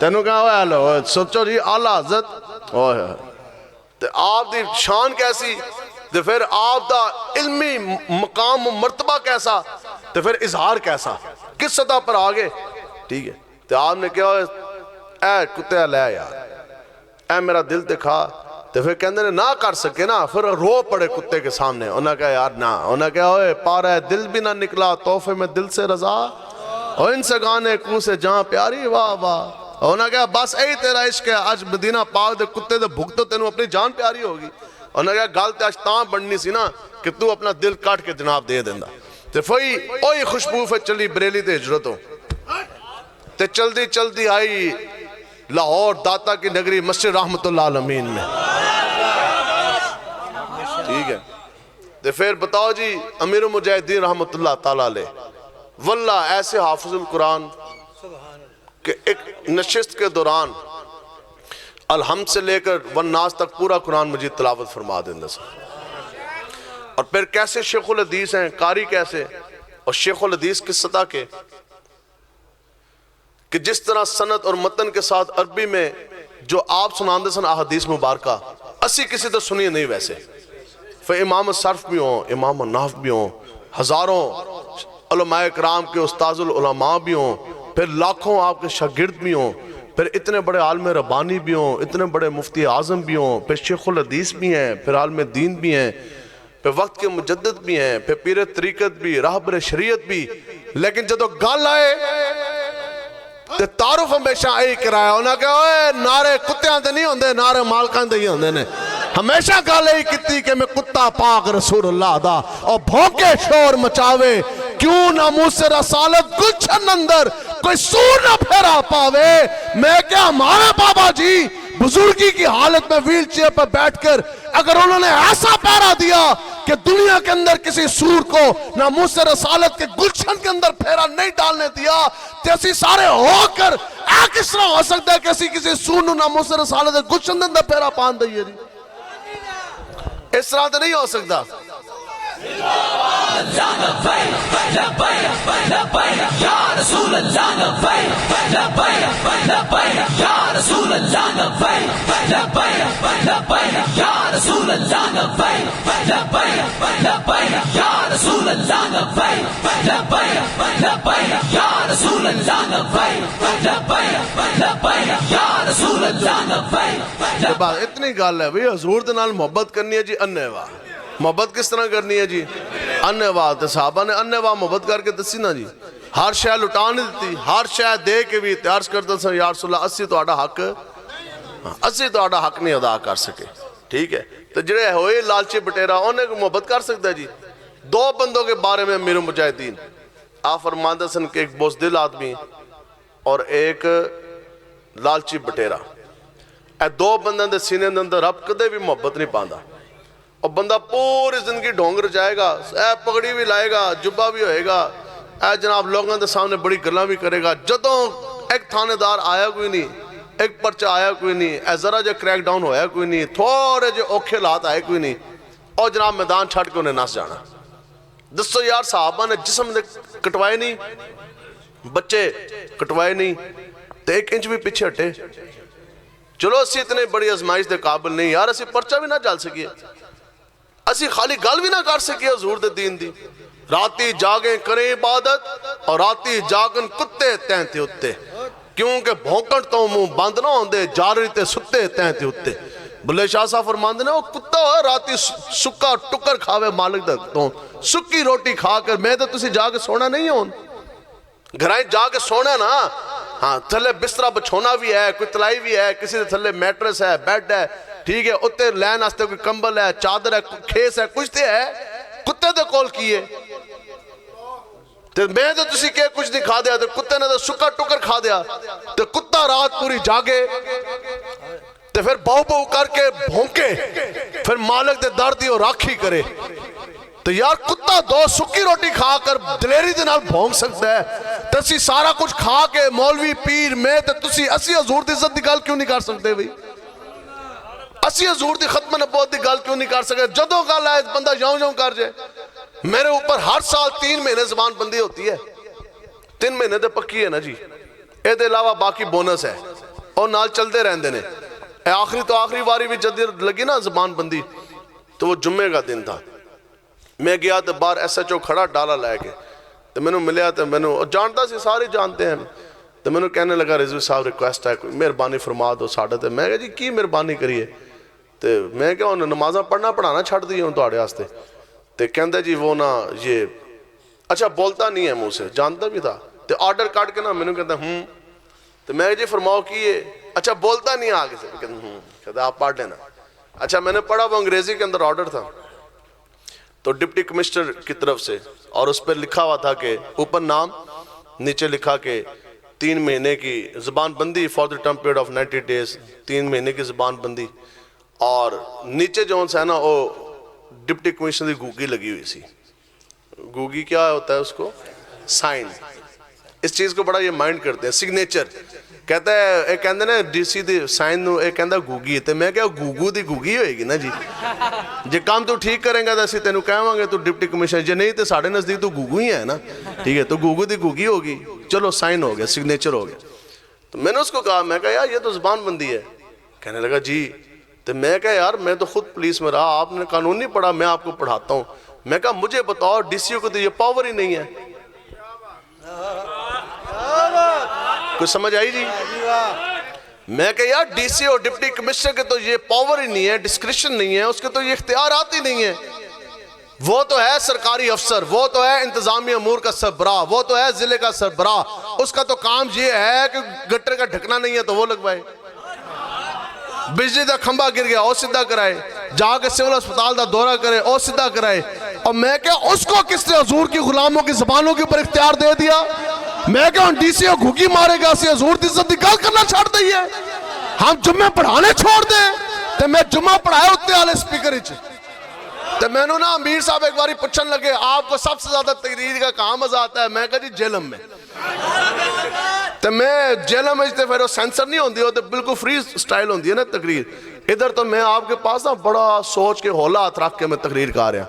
تینوں کہا ہوئے ہلو سوچو جی اعلیٰ حضرت تے آپ دی شان کیسی, تے پھر آپ دا علمی مقام و مرتبہ کیسا, تے پھر اظہار کیسا, کس سطح پر آگے. ٹھیک ہے, تے آپ نے کہا اے کتے لے یار, اے میرا دل تے کھا. تے پھر کہندے نے نہ کر سکے نا, پھر رو پڑے کتے کے سامنے. انہوں نے کہا یار نا, انہوں نے کہا ہوئے پارا دل بھی نہ نکلا تحفے میں دل سے رضا, اور ان سے گانے کو سے جہاں پیاری واہ واہ. انہوں نے کہا بس اے تیرا عشق ہے, آج مدینہ پاک دے کتے دے بھگ تو تینوں اپنی جان پیاری ہوگی. انہوں نے کہا گل تے آج تاں بننی سی نا کہ تو اپنا دل کاٹ کے جناب دے دیندہ. تے پھئی اوہی خوشبو پھر چلی بریلی تے ہجرتوں, تے چلدی آئی لاہور داتا کی نگری مسجد رحمت اللہ العالمین میں. ٹھیک ہے, تے پھر بتاؤ جی امیر المجاہدین رحمت اللہ تعالیٰ علیہ, واللہ ایسے حافظ القرآن کہ ایک نشست کے دوران الحمد سے لے کر والناس تک پورا قرآن مجید تلاوت فرما دیندے سن. اور پھر کیسے شیخ الحدیث ہیں, قاری کیسے, اور شیخ الحدیث کس سطح کے کہ جس طرح سند اور متن کے ساتھ عربی میں جو آپ سناندے سن احادیث مبارکہ اسی کسی تو سنیے نہیں ویسے. پھر امام صرف بھی ہوں, امام نحو بھی ہوں, ہزاروں علماء کرام کے استاذ العلماء بھی ہوں, پھر لاکھوں آپ کے شاگرد بھی ہوں, پھر اتنے بڑے عالم ربانی بھی ہوں, اتنے بڑے مفتی اعظم بھی ہوں, پھر شیخ الحدیث بھی ہیں, پھر عالم دین بھی ہیں, پھر وقت کے مجدد بھی ہیں, پھر پیر طریقت بھی, راہبر شریعت بھی. لیکن جدو گل آئے تے تعارف ہمیشہ آئی کرایا. انہاں کہا اوے نعرے کتیاں دے نہیں ہوندے, نعرے مالکاں دے ہی ہوندے نے. ہمیشہ گل آئی کیتی کہ میں کتا پاک رسول اللہ دا, اور بھونکے شور مچاوے کیوں ناموس رسالت گلشن اندر کوئی سور نہ پھیرا پاوے. میں کیا ہمارے بابا جی بزرگی کی حالت میں ویل چیئر پر بیٹھ کر اگر انہوں نے ایسا پہرا دیا کہ دنیا کے اندر کسی سور کو ناموس رسالت کے گلشن کے اندر پھیرا نہیں ڈالنے دیا, تیسی سارے ہو کر اے کس طرح ہو سکتا ہے کسی سور نو ناموس رسالت کے گلشن کے اندر پھیرا پان دئیے جی, اس طرح تو نہیں ہو سکتا. یا رسول اللہ لبیک لبیک لبیک یا رسول اللہ لبیک لبیک لبیک یا رسول اللہ لبیک. بات اتنی گل ہے بھئی حضور دے نال محبت کرنی ہے جی اننے واہ. محبت کس طرح کرنی ہے جی اننے واہ. تے صحابہ نے اننے واہ محبت کر کے دسی نا جی. ہر شے لٹا نہیں دیتی, ہر شے دے کے بھی تیار کرتے سن یا رسول اللہ اسی تہاڈا حق اسی تہاڈا حق نہیں ادا کر سکے. ٹھیک ہے, تو جڑے ہوئے لالچی بٹیرا انہیں کو محبت کر سکتا ہے جی. دو بندوں کے بارے میں امیر المجاہدین آپ فرماندے سن کہ ایک بزدل آدمی اور ایک لالچی بٹیرا. اے دو بندوں دے سینے دے اندر رب کدے بھی محبت نہیں پاندا. اور بندہ پوری زندگی ڈھونگ رجائے گا, اے پگڑی بھی لائے گا, جبہ بھی ہوئے گا, اے جناب لوگوں دے سامنے بڑی گلاں بھی کرے گا. جدوں ایک تھانے دار آیا کوئی نہیں, ایک پرچہ آیا کوئی نہیں, اے ذرا جو کریک ڈاؤن ہویا کوئی نہیں, تھوڑے جو اوکھے لات آئے کوئی نہیں, اور جناب میدان چھٹ کے انہیں ناس جانا. دسو یار صحابہ نے جسم نے کٹوائے نہیں, بچے کٹوائے نہیں, تو ایک انچ بھی پیچھے ہٹے. چلو اسی اتنے بڑی ازمائش دے قابل نہیں یار, اسی پرچہ بھی نہ جال سکیے, اسی خالی گل بھی نہ کر سکیے حضور دے دین دی. راتی جاگیں کریں عبادت اور راتی جاگن کتے تینتے اتے, کیونکہ بھونکن تو منہ بند نہ ہوندے جاری تے ستے تینتے اتے. بلے شاہ صاحب فرماندے نے وہ کتا ہے راتی سکا ٹکر کھاوے مالک دے تو سکی روٹی کھا کر میں تو تسی جا کے سونا نہیں ہون, گھرائیں جا کے سونا نا. ہاں تھلے بسترہ بچھونا بھی ہے, کوئی تلائی بھی ہے, کسی دے تھلے میٹرس ہے, بیڈ ہے, ٹھیک ہے, اتے لین آستے کوئی کمبل ہے, چادر ہے, کھیس ہے, کچھ تے ہے, کتے دے کول کیے. تو میں تو تسی کہ کچھ نہیں کھا دیا, تو کتے نے تو سکا ٹکر کھا دیا, تو کتا رات پوری جاگے, تو پھر باؤ باؤ کر کے بھونکے, پھر مالک دے دردی اور راکھی کرے. تو یار کتا دو سکی روٹی کھا کر دلیری دے نال بھونک سکتا ہے, تسی سارا کچھ کھا کے مولوی پیر میں تو تسی اسی حضور دی عزت دی گل کیوں نہیں کر سکتے بھئی؟ اسی حضور دی ختم نبوت دی گل کیوں نہیں کر سکتے؟ جدوں گل آئے بندہ یوں یوں کر جائے. میرے اوپر ہر سال 3 مہینے زبان بندی ہوتی ہے, 3 مہینے دے پکی ہے نا جی, اے دے علاوہ باقی بونس ہے اور نال چلتے رہندے نے. اے آخری تو آخری واری بھی جدید لگی نا زبان بندی, تو وہ جمعے کا دن تھا. میں گیا تو باہر ایس ایچ او کھڑا ڈالا لے کے, تو میں نے ملیا, تو میں نے جانتا سی, سارے جانتے ہیں, تو میں نے کہنے لگا رضوی صاحب ریکویسٹ ہے کوئی مہربانی فرما دو ساڈے تے. میں کہا جی کی مہربانی کریے, تو میں کہا انہیں نمازاں پڑھنا چھڑ دی ہوں تہاڈے واسطے. تو کہندا جی وہ نا یہ اچھا بولتا نہیں ہے منہ سے, جانتا بھی تھا, تو آرڈر کاٹ کے نا میں نے کہتا تو میں جی فرماؤ کیے, اچھا بولتا نہیں آگے سے, کہتا آپ پڑھ لینا. اچھا میں نے پڑھا, وہ انگریزی کے اندر آرڈر تھا, تو ڈپٹی کمشنر کی طرف سے, اور اس پر لکھا ہوا تھا کہ اوپر نام, نیچے لکھا کہ 3 مہینے کی زبان بندی for the term period of 90 days, 3 مہینے کی زبان بندی. اور نیچے جو ہے نا وہ ڈپٹی کمشنر دی گوگی لگی ہوئی سی. گوگی کیا ہوتا ہے اس کو؟ سائن. اس چیز کو بڑا یہ مائنڈ کرتے ہیں, سگنیچر. کہتا ہے ایک کہندے نے ڈی سی دی سائن نو ایک کہندا گوگی, تے میں کہا گوگو دی گوگی ہوئے گی نا جی, جے کام تو ٹھیک کریں گا تو اسی تینوں کہواں گے تو ڈپٹی کمشنر, جے نہیں تو ساڑھے نزدیک تو گوگو ہی ہے نا, ٹھیک ہے, تو گوگو دی گوگی ہوگی. چلو سائن ہو گیا, سگنیچر ہو گیا. تو میں نے اس کو کہا, میں کہا یار یہ تو زبان بندی ہے. کہنے لگا جی. تو میں کہا یار میں تو خود پولیس میں رہا, آپ نے قانون نہیں پڑھا, میں آپ کو پڑھاتا ہوں. میں کہا مجھے بتاؤ ڈی سی او کو تو یہ پاور ہی نہیں ہے. کوئی سمجھ آئی جی؟ میں کہا یار ڈی سی او ڈپٹی کمشنر کے تو یہ پاور ہی نہیں ہے, ڈسکریشن نہیں ہے, اس کے تو یہ اختیارات ہی نہیں ہے. وہ تو ہے سرکاری افسر, وہ تو ہے انتظامی امور کا سربراہ, وہ تو ہے ضلع کا سربراہ, اس کا تو کام یہ ہے کہ گٹر کا ڈھکنا نہیں ہے تو وہ لگوائے, بجلی دا کھمبا گر گیا او سدھا کرائے, جا کے سول اسپتال دا دورہ کرے او سدھا کرائے. اور میں کہا اس کو کس نے حضور کی غلاموں کی زبانوں کے اوپر اختیار دے دیا؟ میں کہا ان ڈی سی او گھوگی مارے گا, سی حضور دی عزت دی گل کرنا چھاڑ دئیے, ہم جمعہ پڑھانے چھوڑ دیں. تو میں جمعہ پڑھایا ہوتے والے سپیکر ہی. تو میں نے نا امیر صاحب ایک باری پوچھن لگے آپ کو سب سے زیادہ تقریر کا کہاں مزہ آتا ہے؟ میں کہا جی جیلم میں. تو میں جیلم میں جتے پھر سینسر نہیں ہوندی, ہوتے بالکل فری سٹائل ہوندی ہے نا تقریر. ادھر تو میں آپ کے پاس نا بڑا سوچ کے ہولا ہاتھ رکھ کے میں تقریر کر رہا,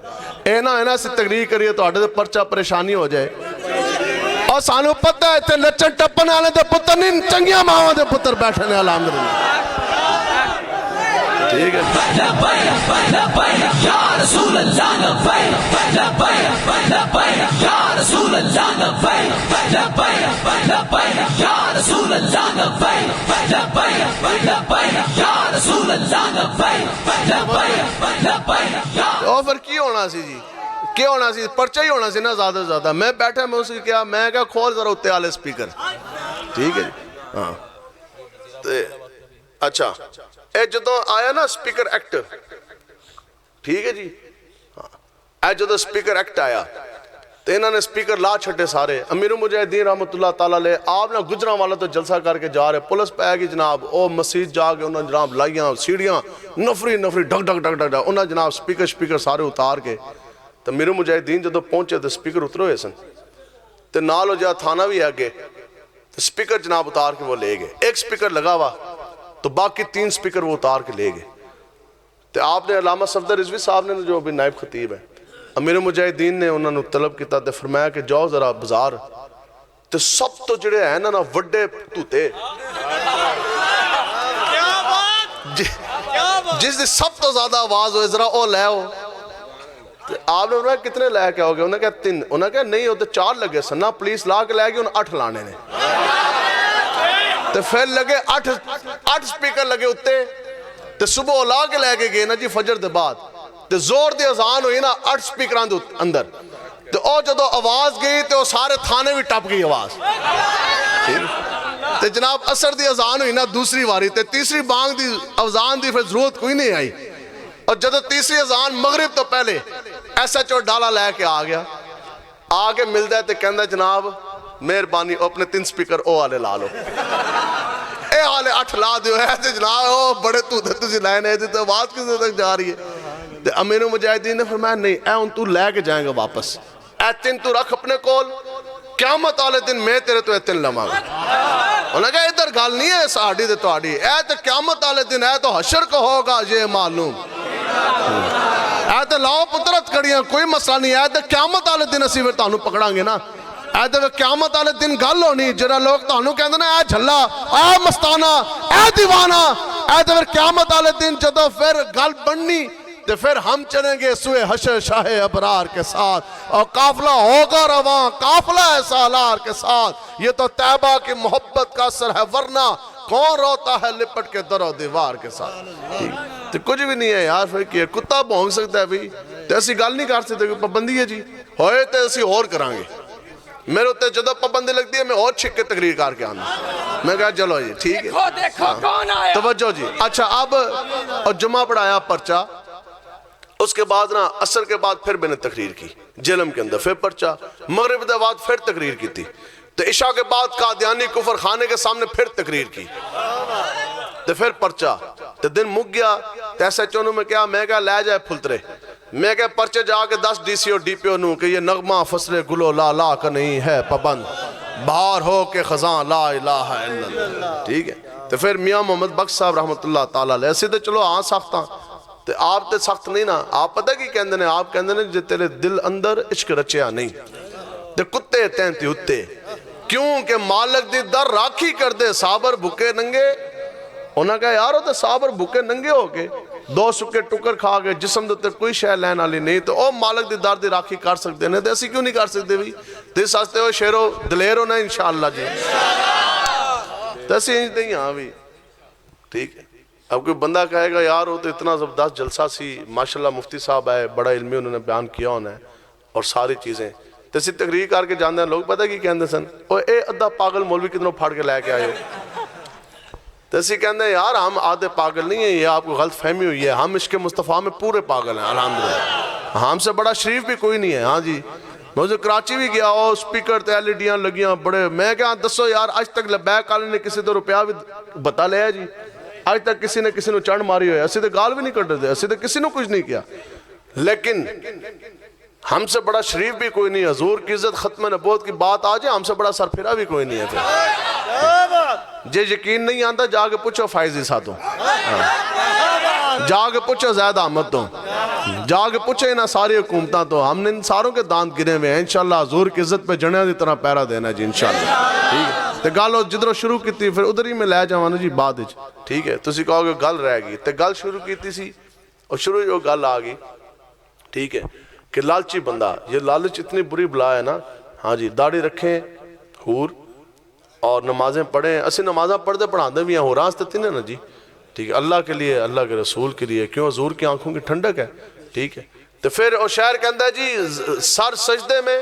اینا سے تقریر کریے تو آٹھے پرچہ پریشانی ہو جائے. اور سانو پتہ ہے تے نچن ٹپن آنے دے پتر نہیں, چنگیاں ماں دے پتر بیٹھنے الحمدللہ. ٹھیک ہے لبیک لبیک یا رسول اللہ لبیک لبیک لبیک یا رسول اللہ لبیک لبیک لبیک یا رسول اللہ لبیک لبیک لبیک یا رسول اللہ لبیک لبیک لبیک یا اور پھر کی ہونا سی جی کیا ہونا سی پرچہ ہی ہونا سی نا زیادہ سے زیادہ میں بیٹھا میں اسی کیا میں کہا کھول ذرا اتے والے سپیکر ٹھیک ہے جی ہاں اچھا اے جدوں آیا نا سپیکر ایکٹ ٹھیک ہے جی اے جدوں سپیکر ایکٹ آیا تو انہوں نے سپیکر لا چھٹے سارے امیر المجاہدین رحمت اللہ تعالیٰ لے آپ نے گجراں والا تو جلسہ کر کے جا رہے پولیس پہ آئے گی جناب او مسجد جا کے انہوں نے جناب لائیاں سیڑیاں نفری ڈھک ڈھک ڈھک ڈھک انہوں نے جناب سپیکر سارے اتار کے تو امیر المجاہدین جدوں پہنچے تو سپیکر اترو ہوئے سن تو نال ہو جا تھانہ بھی آگے تو سپیکر جناب اتار کے وہ لے گئے ایک سپیکر لگا ہوا تو باقی 3 سپیکر وہ اتار کے لے گئے تو آپ نے علامہ صفدر رضوی صاحب نے جو بھی نائب خطیب ہے امیر مجاہدین نے انہوں نے طلب کیتا تے فرمایا کہ جاؤ ذرا بازار تے سب تو جڑے ہیں نا وڈے توتے جس دی سب تو زیادہ آواز ہوئے ذرا او لے ہو آپ نے انہوں نے کتنے لے کے ہو گئے انہوں نے کہا 3 انہوں نے کہا نہیں ہوتے 4 لگے سنا پولیس لا کے لے گئے انہوں 8 لانے نے تو پھر لگے 8 سپیکر لگے اتے تو صبح لا کے لے کے گئے نا جی فجر دے بعد تو زور دی اذان ہوئی نا 8 سپیکران دے اندر تو او جدو آواز گئی تو وہ سارے تھانے بھی ٹپ گئی آواز تو جناب عصر دی اذان ہوئی نا دوسری واری تو تیسری بانگ دی اذان دی پھر ضرورت کوئی نہیں آئی اور جدو تیسری اذان مغرب تو پہلے ایسا چو ڈالا لے کے آ گیا آگے مل دے تو کہندہ جناب مہربانی اپنے 3 سپیکر او والے لا لو اے والے 8 لا دیو ہے تو جناب او بڑے تجھے لائن ہے تو آواز کس تک جا رہی ہے امیر مجاہدین نے فرمایا نہیں اے ان تو لے کے جائیں گا واپس اے 3 تو رکھ اپنے کول قیامت والے دن میں تیرے تو اے 3 لماں گا انہوں نے کہا ادھر گال نہیں ہے ساڑھی دے تو آڑھی اے تو قیامت والے دن اے تو حشر کو ہوگا یہ معلوم اے تو لاؤ پترت کڑیاں کوئی مسئلہ نہیں اے تو قیامت والے دن اسی پھر تانوں پکڑاں گے نا اے تو قیامت والے دن گل ہونی جڑا لوگ تانوں کہندے نے اے جھلا اے مستانہ اے دیوانہ اے تو پھر قیامت والے دن جدو پھر گل بننی تو پھر ہم چلیں گے سوئے حشر شاہ ابرار کے ساتھ اور قافلہ ہوگا رواں قافلہ ہے سالار کے ساتھ یہ تو طیبہ کی محبت کا اثر ہے ورنہ کون روتا ہے لپٹ کے در و دیوار کے ساتھ تو کچھ بھی نہیں ہے یار پھر کیا کتا بھونگ سکتا ہے بھی تو ایسی گل نہیں کر سکتے کہ پابندی ہے جی ہوئے تو ایسی اور کرانگے میرے ہوتے جدو پابندی لگتی ہے میں اور چھک کے تقریر کر کے آنا میں کہا چلو جی ٹھیک ہے دیکھو کون آیا توجہ جی اچھا اب اور جمعہ پڑھایا پرچہ اس کے بعد نا عصر کے بعد پھر میں نے تقریر کی جیلم کے اندر پھر پرچہ مغرب کے بعد پھر تقریر کی تھی تو عشاء کے بعد قادیانی کفر خانے کے سامنے پھر تقریر کی تو پھر پرچہ تو دن مک گیا تو ایسے چونوں میں کیا میں کہا لے جائے پھلترے میں کہا پرچے جا کے 10 ڈی سی اور ڈی پی او نوں کہ یہ نغمہ فصل گلو لا لا کا نہیں ہے پابند بہار ہو کے خزاں لا الہ الا اللہ ٹھیک ہے تو پھر میاں محمد بخش صاحب رحمت اللہ تعالیٰ علیہ ایسے تو چلو ہاں سخت ہاں تو آپ تے سخت نہیں نا آپ پتہ کی کہندے نے آپ کہندے نے جو تیرے دل اندر عشق رچیا نہیں تے کتے تینتی ہوتے کیونکہ مالک دی در راکھی کر دے صابر بھکے ننگے انہاں کہا یارو تے صابر بھکے ننگے ہو کے 2 سکے ٹکر کھا گئے جسم دے کوئی شے لین والی نہیں تو او مالک دی در دی راکھی کر سکتے ہیں تو ایسی کیوں نہیں کر سکتے بھی تے ساستے ہو شیرو دلیر ہونا انشاءاللہ جی تو ایسی نہیں ہاں بھی ٹھیک ہے اب کوئی بندہ کہے گا یار وہ تو اتنا زبردست جلسہ سی ماشاءاللہ مفتی صاحب آئے بڑا علمی انہوں نے بیان کیا ہونا ہے اور ساری چیزیں تو اسی تقریر کر کے جاندے ہیں لوگ پتہ کی کہندے سن اور اے ادھا پاگل مولوی کتنوں پھاڑ کے لے کے آئے ہو تو اسی کہندے ہیں یار ہم آدھے پاگل نہیں ہیں یہ آپ کو غلط فہمی ہوئی ہے ہم عشق مصطفیٰ میں پورے پاگل ہیں الحمدللہ ہم سے بڑا شریف بھی کوئی نہیں ہے ہاں جی میں اسے کراچی بھی گیا اور سپیکر تے ایل ای ڈیاں لگیاں بڑے میں کہاں دسو یار آج تک لبیک والے نے کسی تو روپیہ بھی بتا لیا جی آج تک کسی نے کسی نے چڑھ ماری ہوئے ایسے تو گال بھی نہیں کرتے تھے ایسے تو کسی نے کچھ نہیں کیا لیکن ہم سے بڑا شریف بھی کوئی نہیں حضور کی عزت ختم نبوت کی بات آ جائے ہم سے بڑا سرپھرا بھی کوئی نہیں ہے پھر جے یقین نہیں آتا جا کے پوچھو فائزی ساتھوں جا کے پوچھو زید احمد تو جا کے پوچھو انہاں ساری حکومتاں تو ہم نے ان ساروں کے دانت گرے ہوئے ہیں انشاءاللہ حضور کی عزت پہ جنیاں دی طرح پیرا دینا جی انشاءاللہ ٹھیک ہے تے گل جدھروں شروع کیتی پھر ادھر ہی میں لے جاواں نا جی بعد وچ ٹھیک ہے تسی کہو گے گل رہ گئی تے گل شروع کیتی سی اور شروع جو گل آ گئی ٹھیک ہے کہ لالچی بندہ یہ لالچ اتنی بری بلا ہے نا ہاں جی داڑھی رکھیں حور اور نمازیں پڑھیں اسی نمازیں پڑھتے پڑھاندے بھی ہیں ہو راستے تھی نا جی ٹھیک ہے اللہ کے لیے اللہ کے رسول کے لیے کیوں حضور کی آنکھوں کی ٹھنڈک ہے ٹھیک ہے تو پھر وہ شاعر کہندا ہے جی سر سجدے میں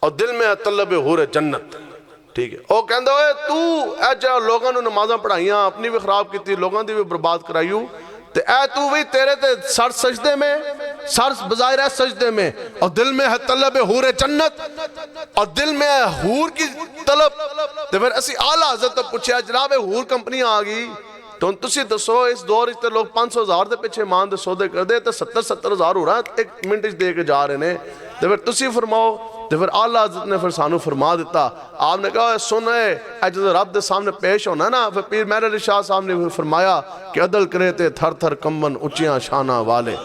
اور دل میں طلب حور جنت ٹھیک ہے وہ کہندا ہے تو اے جا لوگاں نو نمازاں پڑھائیاں اپنی بھی خراب کیتی لوگاں دی بھی برباد کرائیو تے اے تو بھی تیرے تے سر سجدے میں سر بظاہر ہے سجدے میں اور دل میں ہے طلب حور جنت اور دل میں ہے حور کی طلب تے پھر اسی اعلیٰ حضرت تو پوچھا جناب حور کمپنی آ گئی تو تسی دسو اس دور اس تے لوگ 500,000 دے پیچھے مان دے سودے کر دے تے 70,000 ہو رہا ہے 1 منٹ دے کے جا رہے ہیں تے پھر تسی فرماؤ تے پھر اعلیٰ حضرت نے پھر سانو فرما دیتا آپ نے کہا سن اے جب رب دے سامنے پیش ہونا ہے نا پھر پیر مہر علی شاہ صاحب نے فرمایا کہ عدل کرے تے تھر تھر کمبن اونچیاں شانہ والے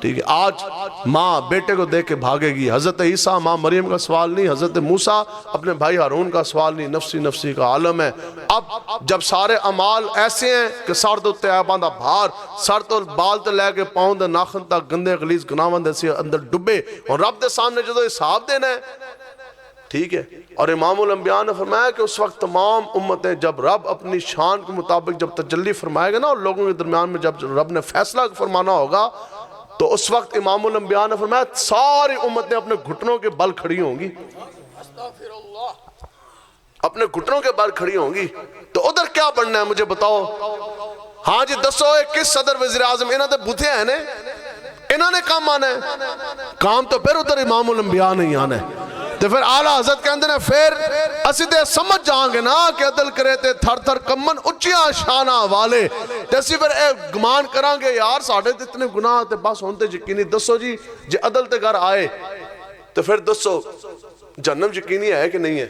ٹھیک ہے آج ماں بیٹے کو دیکھ کے بھاگے گی حضرت عیسیٰ ماں مریم کا سوال نہیں حضرت موسیٰ اپنے بھائی ہارون کا سوال نہیں نفسی نفسی کا عالم ہے اب جب سارے اعمال ایسے ہیں کہ سر تو تے باندھا بھار سر تو بال تے لے کے پاؤں دے ناخن تک گندے غلیظ گناہاں دے سے اندر ڈبے اور رب دے سامنے جدو حساب دینا ہے ٹھیک ہے اور امام الانبیاء نے فرمایا کہ اس وقت تمام امتیں جب رب اپنی شان کے مطابق جب تجلی فرمائے گا نا اور لوگوں کے درمیان میں جب رب نے فیصلہ فرمانا ہوگا تو اس وقت امام الانبیاء نے فرمایا ساری امتیں اپنے گھٹنوں کے بل کھڑی ہوں گی اپنے گھٹنوں کے بل کھڑی ہوں گی تو ادھر کیا بننا ہے مجھے بتاؤ ہاں جی دسو کس صدر وزیر اعظم انہاں تے بوتھے ہیں نے انہاں نے کام آنا ہے کام تو پھر ادھر امام الانبیاء نہیں آنا ہے تو پھر اعلیٰ حضرت کہندے نے پھر اسی تے سمجھ جائیں گے نا کہ عدل کرے تے تھر تھر کمن اچیاں شانہ والے تے اسی پھر گمان کران گے یار ساڑھے تے اتنے گناہ تے بس ہونتے یقینی دسو جی عدل تے گھر آئے تو پھر دسو جہنم یقینی ہے کہ نہیں ہے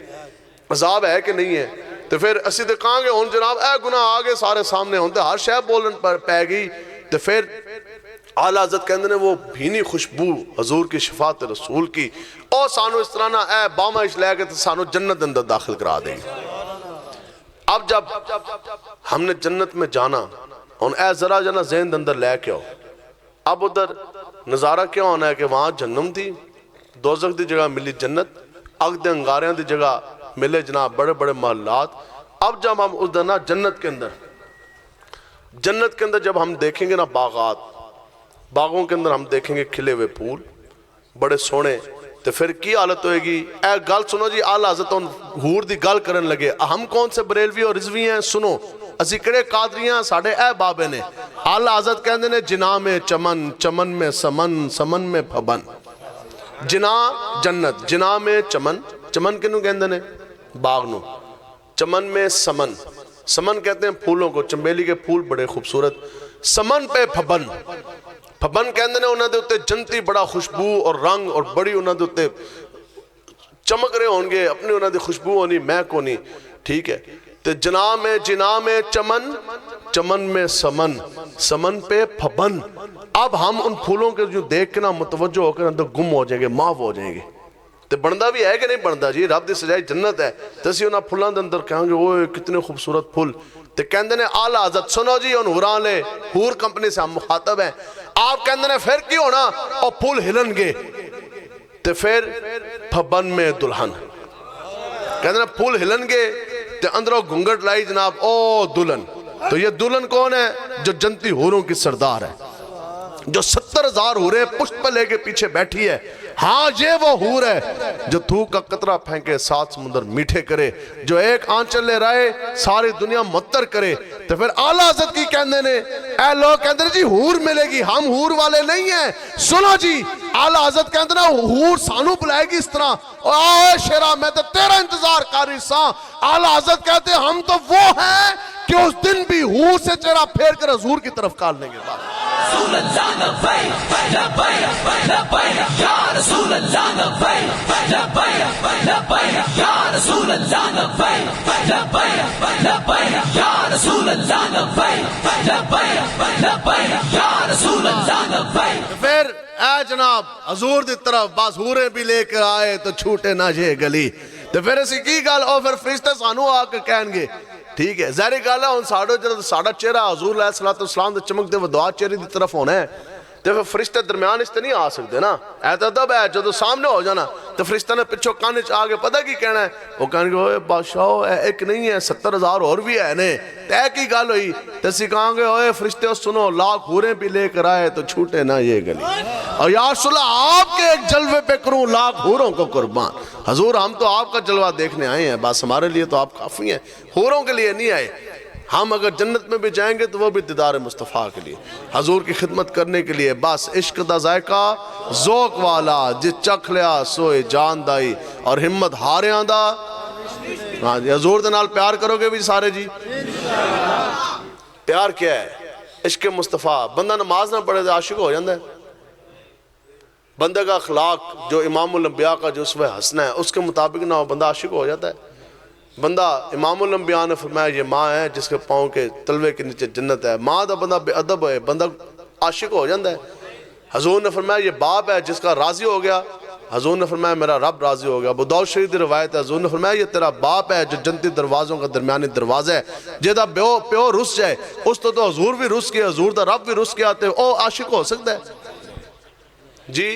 عذاب ہے کہ نہیں ہے تو پھر اسی تے کہاں گے ہون جناب اے گناہ آگے سارے سامنے ہونتے ہر شے بولن پر پہ گئی تو پھر اعلیٰ حضرت کہندے نے وہ بھینی خوشبو حضور کی شفاعت رسول کی اور سانو اس طرح نہ اے بامش لے کے تو سانو جنت اندر داخل کرا دیں گے اب جب ہم نے جنت میں جانا اور اے ذرا جانا ذہن اندر لے کے آؤ اب ادھر نظارہ کیا ہونا ہے کہ وہاں جہنم تھی دوزخ دی جگہ ملی جنت اگ دے انگاریاں دی جگہ ملے جناب بڑے بڑے محلات اب جب ہم ادھر نا جنت کے اندر جب ہم دیکھیں گے نا باغات باغوں کے اندر ہم دیکھیں گے کھلے ہوئے پھول بڑے سونے تو پھر کی حالت ہوئے گی اے گل سنو جی اعلیٰ حضرت حور دی گل کرن لگے ہم کون سے بریلوی اور رضوی ہیں سنو اسی کڑے قادریاں ساڑھے اے بابے نے اعلیٰ حضرت کہندے نے جناح میں چمن چمن میں سمن سمن میں پھبن جناح جنت جناح میں چمن چمن کنوں کہندے نے باغ نو چمن میں سمن سمن کہتے ہیں پھولوں کو چنبیلی کے پھول بڑے خوبصورت سمن پہ پھبن پھبن کہندے نے انہاں دے اتے جنتی بڑا خوشبو اور رنگ اور بڑی انہاں دے اتے چمک رہے ہوں گے اپنی انہاں دے خوشبو ہونی مہک ہونی ٹھیک ہے تو جناح میں چمن چمن میں سمن سمن پہ پھبن اب ہم ان پھولوں کے جو دیکھ کے نا متوجہ ہو کر اندر گم ہو جائیں گے معاف ہو جائیں گے تو بندہ بھی ہے کہ نہیں بندہ جی رب دی سجائی جنت ہے تو اسی انہاں پھولوں دے اندر کہیں گے اوہ کتنے خوبصورت پھول تو کہندے نے اعلیٰ حضرت سنو جی ان حوران لے حور کمپنی سے ہم مخاطب ہیں آپ کہندے نے پھر کی ہونا اور پھول ہلن گے تو پھر پھبن میں دلہن کہندے نے پھول ہلن گے تو اندروں گھنگٹ لائی جناب او دلہن تو یہ دلہن کون ہے جو جنتی حوروں کی سردار ہے جو 70,000 حوریں پشت پہ لے کے پیچھے بیٹھی ہے ہاں یہ وہ حور ہے جو تھوک کا قطرہ پھینکے 7 سمندر میٹھے کرے جو ایک آنچل لے رائے ساری دنیا متر کرے تو پھر اعلیٰ حضرت کی کہندے نے اے لوگ کہندے نے جی حور ملے گی ہم حور والے نہیں ہیں سنو جی اعلیٰ حضرت کہندے نے حور سانو بلائے گی اس طرح اے شیرہ میں تو تیرا انتظار کاری ساں اعلیٰ حضرت کہتے ہیں ہم تو وہ ہیں کہ اس دن بھی حور سے چہرہ پھیر کر حضور کی طرف کال لیں گے رسول اللہ لبیک لبیک لبیک یا رسول اللہ لبیک لبیک لبیک یا رسول اللہ لبیک لبیک لبیک یا رسول اللہ لبیک لبیک لبیک یا رسول اللہ لبیک پھر اے جناب حضور دی طرف بس حوریں بھی لے کر آئے تو چھوٹے نہ یہ گلی تو پھر اسی کی گل او پھر فرشتے سانو آ کے کہن گے ٹھیک ہے ظاہری گل ہے ہن ساڈو جدوں ساڈا چہرہ حضور علیہ الصلوۃ والسلام دے چمکدے ودعا چہرے دی طرف ہونا ہے تو پھر فرشتے درمیان اس تے نہیں آ سکتے نا اے تو ادب ہے جدوں سامنے ہو جانا تو فرشتے نے پچھوں کان وچ آ کے پتہ کی کہنا ہے وہ کہن گے اوے بادشاہ اے ایک نہیں ہے 70,000 اور بھی ہے نے تے کی گل ہوئی تے اسی کہاں گے اوے فرشتے سنو لاکھ حوریں بھی لے کر آئے تو چھوٹے نہ یہ گلی اور یا رسول اللہ آپ کے ایک جلوے پہ کروں لاکھ حوروں کو قربان حضور ہم تو آپ کا جلوہ دیکھنے آئے ہیں بس ہمارے لیے تو آپ کافی ہیں حوروں کے لیے نہیں آئے ہم اگر جنت میں بھی جائیں گے تو وہ بھی دیدار مصطفیٰ کے لیے حضور کی خدمت کرنے کے لیے بس عشق دا ذائقہ ذوق والا جس چکھ لیا سوئے جان دائی اور ہمت ہاریاں دا ہاں جی حضور دے نال پیار کرو گے بھی سارے جی پیار کیا ہے عشق مصطفیٰ بندہ نماز نہ پڑھے تو عاشق ہو جاندہ ہے بندے کا اخلاق جو امام الانبیاء کا جو اسوہ حسنہ ہے اس کے مطابق نہ ہو بندہ عاشق ہو جاتا ہے بندہ امام الانبیاء نے فرمایا یہ ماں ہے جس کے پاؤں کے تلوے کے نیچے جنت ہے ماں دا بندہ بے ادب ہے بندہ عاشق ہو جاندہ ہے حضور نے فرمایا یہ باپ ہے جس کا راضی ہو گیا حضور نے فرمایا میرا رب راضی ہو گیا ابو داؤد شریف دی روایت ہے حضور نے فرمایا یہ تیرا باپ ہے جو جنتی دروازوں کا درمیانی دروازہ ہے جیدہ پیو رس جائے اس تو حضور بھی رس کیا حضور دا رب بھی رس کیا تے او عاشق ہو سکتا ہے جی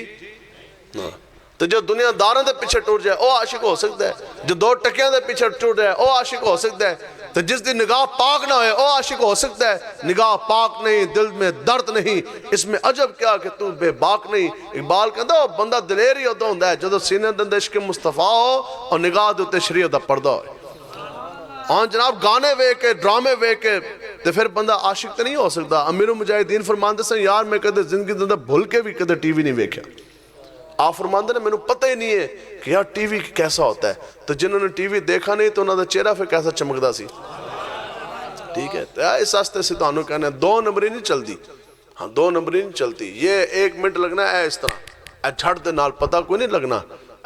تو جو دنیا داروں دے پیچھے ٹوٹ جائے او عاشق ہو سکتا ہے جو دو ٹکیاں دے پیچھے ٹوٹ جائے او عاشق ہو سکتا ہے تو جس دی نگاہ پاک نہ ہوئے او عاشق ہو سکتا ہے نگاہ پاک نہیں دل میں درد نہیں اس میں عجب کیا کہ تو بے باک نہیں اقبال کہتا ہے بندہ دلیر ہی ہوتا ہوں ہے جدو سینے دندے عشق مصطفیٰ ہو اور نگاہ دوتے شریعت دا پردہ ہوئے اور جناب گانے وے کے ڈرامے وے کے تو پھر بندہ عاشق تو نہیں ہو سکتا امیر المجاہدین فرماندے سے یار میں کہتے زندگی دندے بھول کے بھی کہتے ٹی وی نہیں ویکھیا آپ فرماندے نے میں نے پتہ ہی نہیں ہے کہ یار ٹی وی کیسا ہوتا ہے تو جنہوں نے ٹی وی دیکھا نہیں تو انہوں نے چہرہ پھر کیسا چمکدا سی ٹھیک ہے تو اس آستے سے تو انہوں کہنا ہے 2 نمبری نہیں چلتی ہاں 2 نمبری نہیں چلتی یہ 1 منٹ لگنا ہے اس طرح جھٹ دے نال پتہ کوئی نہیں لگنا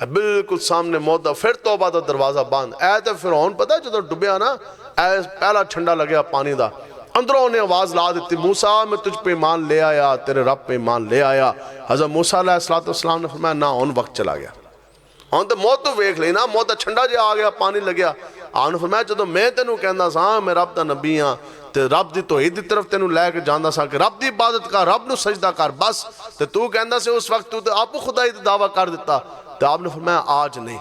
بالکل سامنے موت دا پھر توبہ دا دروازہ باند تو فرعون پتہ جدو ڈبیا نا پہلا چھنڈا لگیا پانی دا اندروں نے آواز لا دیتی موسیٰ میں تجھ پہ ایمان لے آیا تیرے رب پہ ایمان لے آیا حضرت موسیٰ علیہ السلام نے فرمایا نہ ان وقت چلا گیا ان تو موت تو ویکھ لینا موت دا چھنڈا جے آ گیا پانی لگیا آن نے فرمایا جدو میں تینوں کہندا سا میں رب دا نبی ہاں تے رب دی توحید دی طرف تینوں لے کے جاندا سا کہ رب دی عبادت کر رب نو سجدہ کر بس تے تو کہندا سے اس وقت تو آپ خدائی دی دعویٰ کر دیتا تے آپ نے فرمایا آج نہیں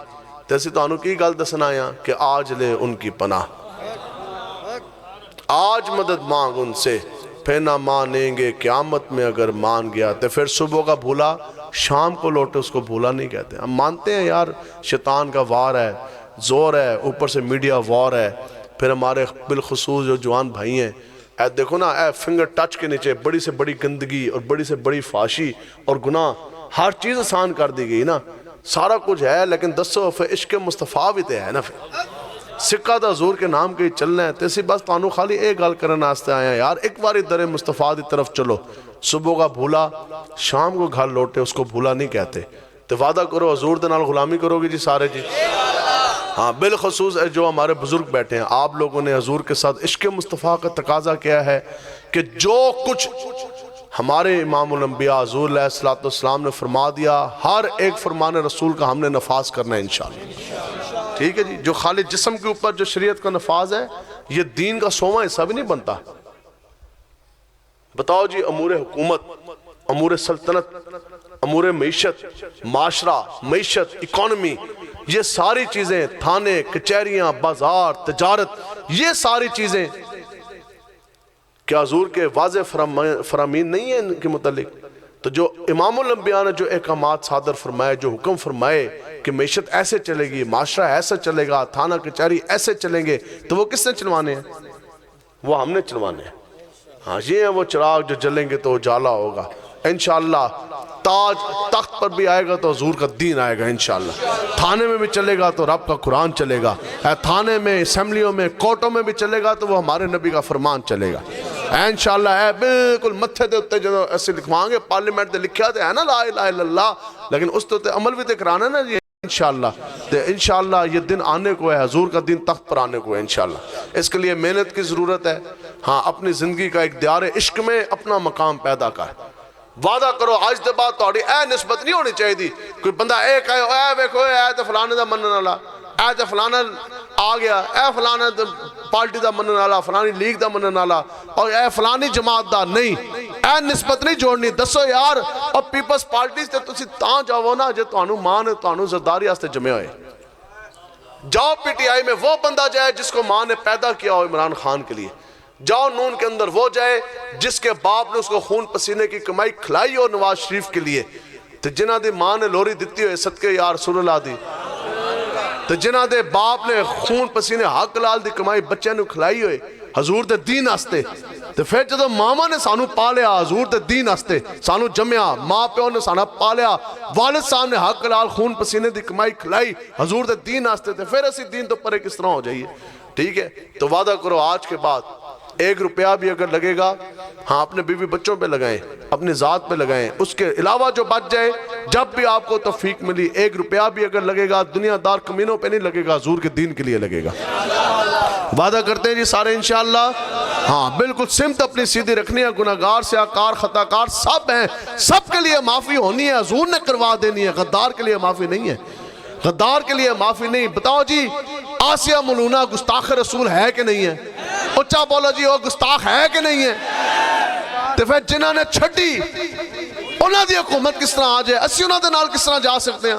تے اسی تو انہوں کی گل دسنا آیا کہ آج لے ان کی پناہ آج مدد مانگ ان سے پھر نہ مانیں گے قیامت میں اگر مان گیا تو پھر صبح کا بھولا شام کو لوٹے اس کو بھولا نہیں کہتے ہم مانتے ہیں یار شیطان کا وار ہے زور ہے اوپر سے میڈیا وار ہے پھر ہمارے بالخصوص جو جوان بھائی ہیں اے دیکھو نا اے فنگر ٹچ کے نیچے بڑی سے بڑی گندگی اور بڑی سے بڑی فاشی اور گناہ ہر چیز آسان کر دی گئی نا سارا کچھ ہے لیکن دسو پھر عشق مصطفیٰ بھی تے ہے نا پھر سکہ دا حضور کے نام کے چلنا ہے تیسی بس تانوں خالی ایک گل کرنا آستے آیا یار ایک باری در مصطفیٰ دی طرف چلو صبح کا بھولا شام کو گھر لوٹے اس کو بھولا نہیں کہتے تو وعدہ کرو حضور دے نال غلامی کرو گی جی سارے جی ہاں بالخصوص جو ہمارے بزرگ بیٹھے ہیں آپ لوگوں نے حضور کے ساتھ عشق مصطفیٰ کا تقاضا کیا ہے کہ جو کچھ ہمارے امام الانبیاء حضور علیہ السلام نے فرما دیا ہر ایک فرمان رسول کا ہم نے نفاذ کرنا ہے انشاءاللہ ٹھیک ہے جی جو خالی جسم کے اوپر جو شریعت کا نفاذ ہے یہ دین کا 100واں حصہ بھی نہیں بنتا بتاؤ جی امور حکومت امور سلطنت امور معیشت معاشرہ معیشت اکانومی یہ ساری چیزیں تھانے کچہریاں بازار تجارت یہ ساری چیزیں کیا حضور کے واضح فرامین نہیں ہیں ان کے متعلق تو جو امام الانبیاء نے جو احکامات صادر فرمائے جو حکم فرمائے کہ معیشت ایسے چلے گی معاشرہ ایسا چلے گا تھانہ کچہری ایسے چلیں گے تو وہ کس نے چلوانے ہیں وہ ہم نے چلوانے ہیں ہاں یہ ہیں وہ چراغ جو جلیں گے تو اجالا ہوگا انشاءاللہ تاج تخت پر بھی آئے گا تو حضور کا دین آئے گا انشاءاللہ تھانے میں بھی چلے گا تو رب کا قرآن چلے گا تھانے میں اسمبلیوں میں کورٹوں میں بھی چلے گا تو وہ ہمارے نبی کا فرمان چلے گا انشاءاللہ بالکل متھے دے اتے جدو ایسے لکھوائیں گے پارلیمنٹ دے لکھیا دے ہے نا لا الہ الا اللہ لیکن اس تو عمل بھی تے کرانا نا جی انشاءاللہ تو انشاءاللہ یہ دن آنے کو ہے حضور کا دن تخت پر آنے کو ہے انشاءاللہ اس کے لیے محنت کی ضرورت ہے ہاں اپنی زندگی کا ایک دیار عشق میں اپنا مقام پیدا کر وعدہ کرو آج دے بعد توڑی اے نسبت نہیں ہونی چاہیے دی کوئی بندہ اے کہے اے ویکھو اے تو فلانے دا منن والا اے تے فلانا آ گیا، اے فلانا پارٹی دا منن والا، فلانی لیگ دا منن والا، اور اے فلانی جماعت دا نہیں، اے نسبت نہیں جوڑنی. دسو یار اور پیپلز پارٹیز تے تسی تاں جاؤ نا جے تانوں ماں نے تانوں زرداری واسطے جمع ہوئے. جاؤ پی ٹی آئی میں وہ بندہ جائے جس کو ماں نے پیدا کیا ہو عمران خان کے لیے. جاؤ نون کے اندر وہ جائے جس کے باپ نے اس کو خون پسینے کی کمائی کھلائی ہو نواز شریف کے لیے. تو جنہ دی ماں نے لوری دیتی ہوئے صدقے یا رسول اللہ دی، تو جنہ دے باپ نے خون پسینے حق لال دی کمائی بچے نو کھلائی ہوئے حضور دے دین آستے. تو پھر جدو ماما نے سانو پالیا حضور دے دین آستے، سانو جمعیا، ماں پیو نے سانا پالیا، والد صاحب نے حق لال خون پسینے دی کمائی کھلائی حضور دے دین آستے تھے، پھر اسی دین تو پرے کس طرح ہو جائیے. ٹھیک ہے، تو وعدہ کرو آج کے بعد 1 روپیہ بھی اگر لگے گا، ہاں اپنے بیوی بچوں پہ لگائیں، اپنی ذات پہ لگائیں، اس کے علاوہ جو بچ جائے جب بھی آپ کو توفیق ملی 1 روپیہ بھی اگر لگے گا دنیا دار کمینوں پہ نہیں لگے گا، حضور کے دین کے لیے لگے گا. وعدہ کرتے ہیں جی سارے انشاءاللہ. ہاں بالکل سمت اپنی سیدھی رکھنی ہے. گناہگار سیاکار خطاکار سب ہیں، سب کے لیے معافی ہونی ہے، حضور نے کروا دینی ہے. غدار کے لیے معافی نہیں ہے، غدار کے لیے معافی نہیں. بتاؤ جی آسیہ ملونہ گستاخ رسول ہے کہ نہیں ہے؟ اچھا بولو جی وہ گستاخ ہے کہ نہیں ہے؟ تو پھر جنہوں نے چھٹی انہوں دی حکومت کس طرح آ جائے؟ اسی انہوں دے نال کس طرح جا سکتے ہیں؟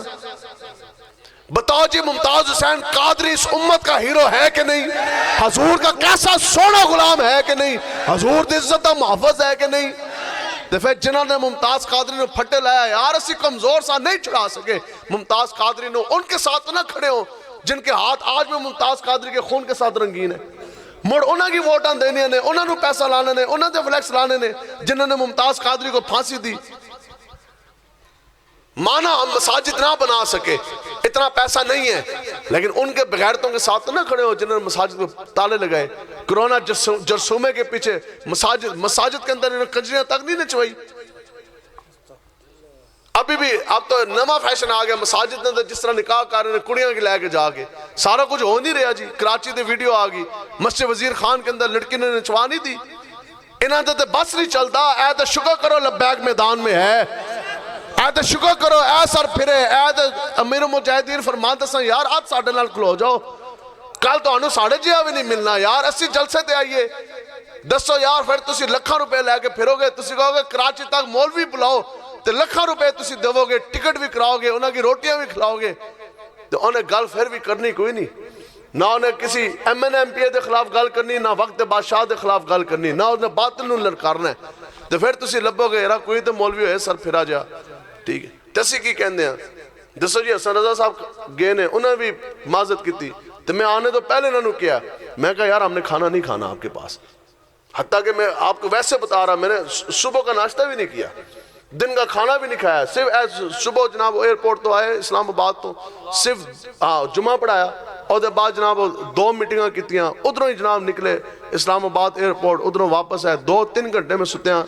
بتاؤ جی ممتاز حسین قادری اس امت کا ہیرو ہے کہ نہیں؟ حضور کا کیسا سونا غلام ہے کہ نہیں؟ حضور دی عزت کا محفظ ہے کہ نہیں؟ تو پھر جنہوں نے ممتاز قادری نے پھٹے لایا یار اسی کمزور سا نہیں چھڑا سکے ممتاز قادری نے، ان کے ساتھ نہ کھڑے ہوں جن کے ہاتھ آج میں ممتاز قادری کے خون کے ساتھ رنگین ہیں. مڑ انہوں کی ووٹاں دینے نے، انہوں نے پیسہ لانے نے، انہوں نے فلیکس لانے نے، جنہوں نے ممتاز قادری کو پھانسی دی. مانا ہم مساجد نہ بنا سکے، اتنا پیسہ نہیں ہے، لیکن ان کے بغیرتوں کے ساتھ نہ کھڑے ہو جنہوں نے مساجد کو تالے لگائے. کرونا جرثومے کے پیچھے مساجد کے اندر انہوں نے کنجریاں تک نہیں نچوائی. ابھی بھی اب تو نما فیشن آ گیا مساجد نے جس طرح نکاح کر رہے ہیں کڑیاں کی لے کے جا کے، سارا کچھ ہو نہیں رہا جی. کراچی دے ویڈیو آ گئی مسجد وزیر خان کے اندر لڑکی نے نچوا نہیں دی. انہاں تے بس نہیں چلتا. اے تے شکر کرو لبیک میدان میں ہے، اے تے شکر کرو، اے سر پھرے، اے تے امیر المجاہدین فرماتے سن یار آج ساڑھے نال کھلو جاؤ، کل تو انہوں ساڑھے جہاں بھی نہیں ملنا یار، اسی جلسے تے آئیے. دسو یار پھر تسی لکھاں روپے لے کے پھرو گے، تسی کہو گے کراچی تک مولوی بلاؤ تو لکھاں روپے تسی دو گے، ٹکٹ بھی کراؤ گے، انہوں کی روٹیاں بھی کھلاؤ گے، تو انہیں گل پھر بھی کرنی کوئی نہیں. نہ انہیں کسی ایم این ایم پی اے دے خلاف گل کرنی، نہ وقت بادشاہ دے خلاف گل کرنی، نہ انہیں باطل نوں للکارنا ہے. تو پھر تسی لبو گے یار کوئی تو مولوی ہوئے سر پھرا جا. ٹھیک ہے تسی کی کہندے ہیں؟ دسو جی حسن رضا صاحب گئے نے، انہوں نے بھی معذرت کی تھی. تو میں آنے تو پہلے انہوں نے کیا، میں کہا یار ہم نے کھانا نہیں کھانا آپ کے پاس، حتیٰ کہ میں آپ کو ویسے بتا رہا میں نے صبح کا ناشتہ بھی نہیں کیا، دن کا کھانا بھی نہیں کھایا، صرف صبح جناب ایئرپورٹ تو آئے اسلام آباد تو صرف جمعہ پڑھایا اور دے بعد جناب 2 میٹنگاں کیتیاں، ادھروں ہی جناب نکلے اسلام آباد ایئرپورٹ، ادھروں واپس آئے 2-3 گھنٹے میں ستے ہیں.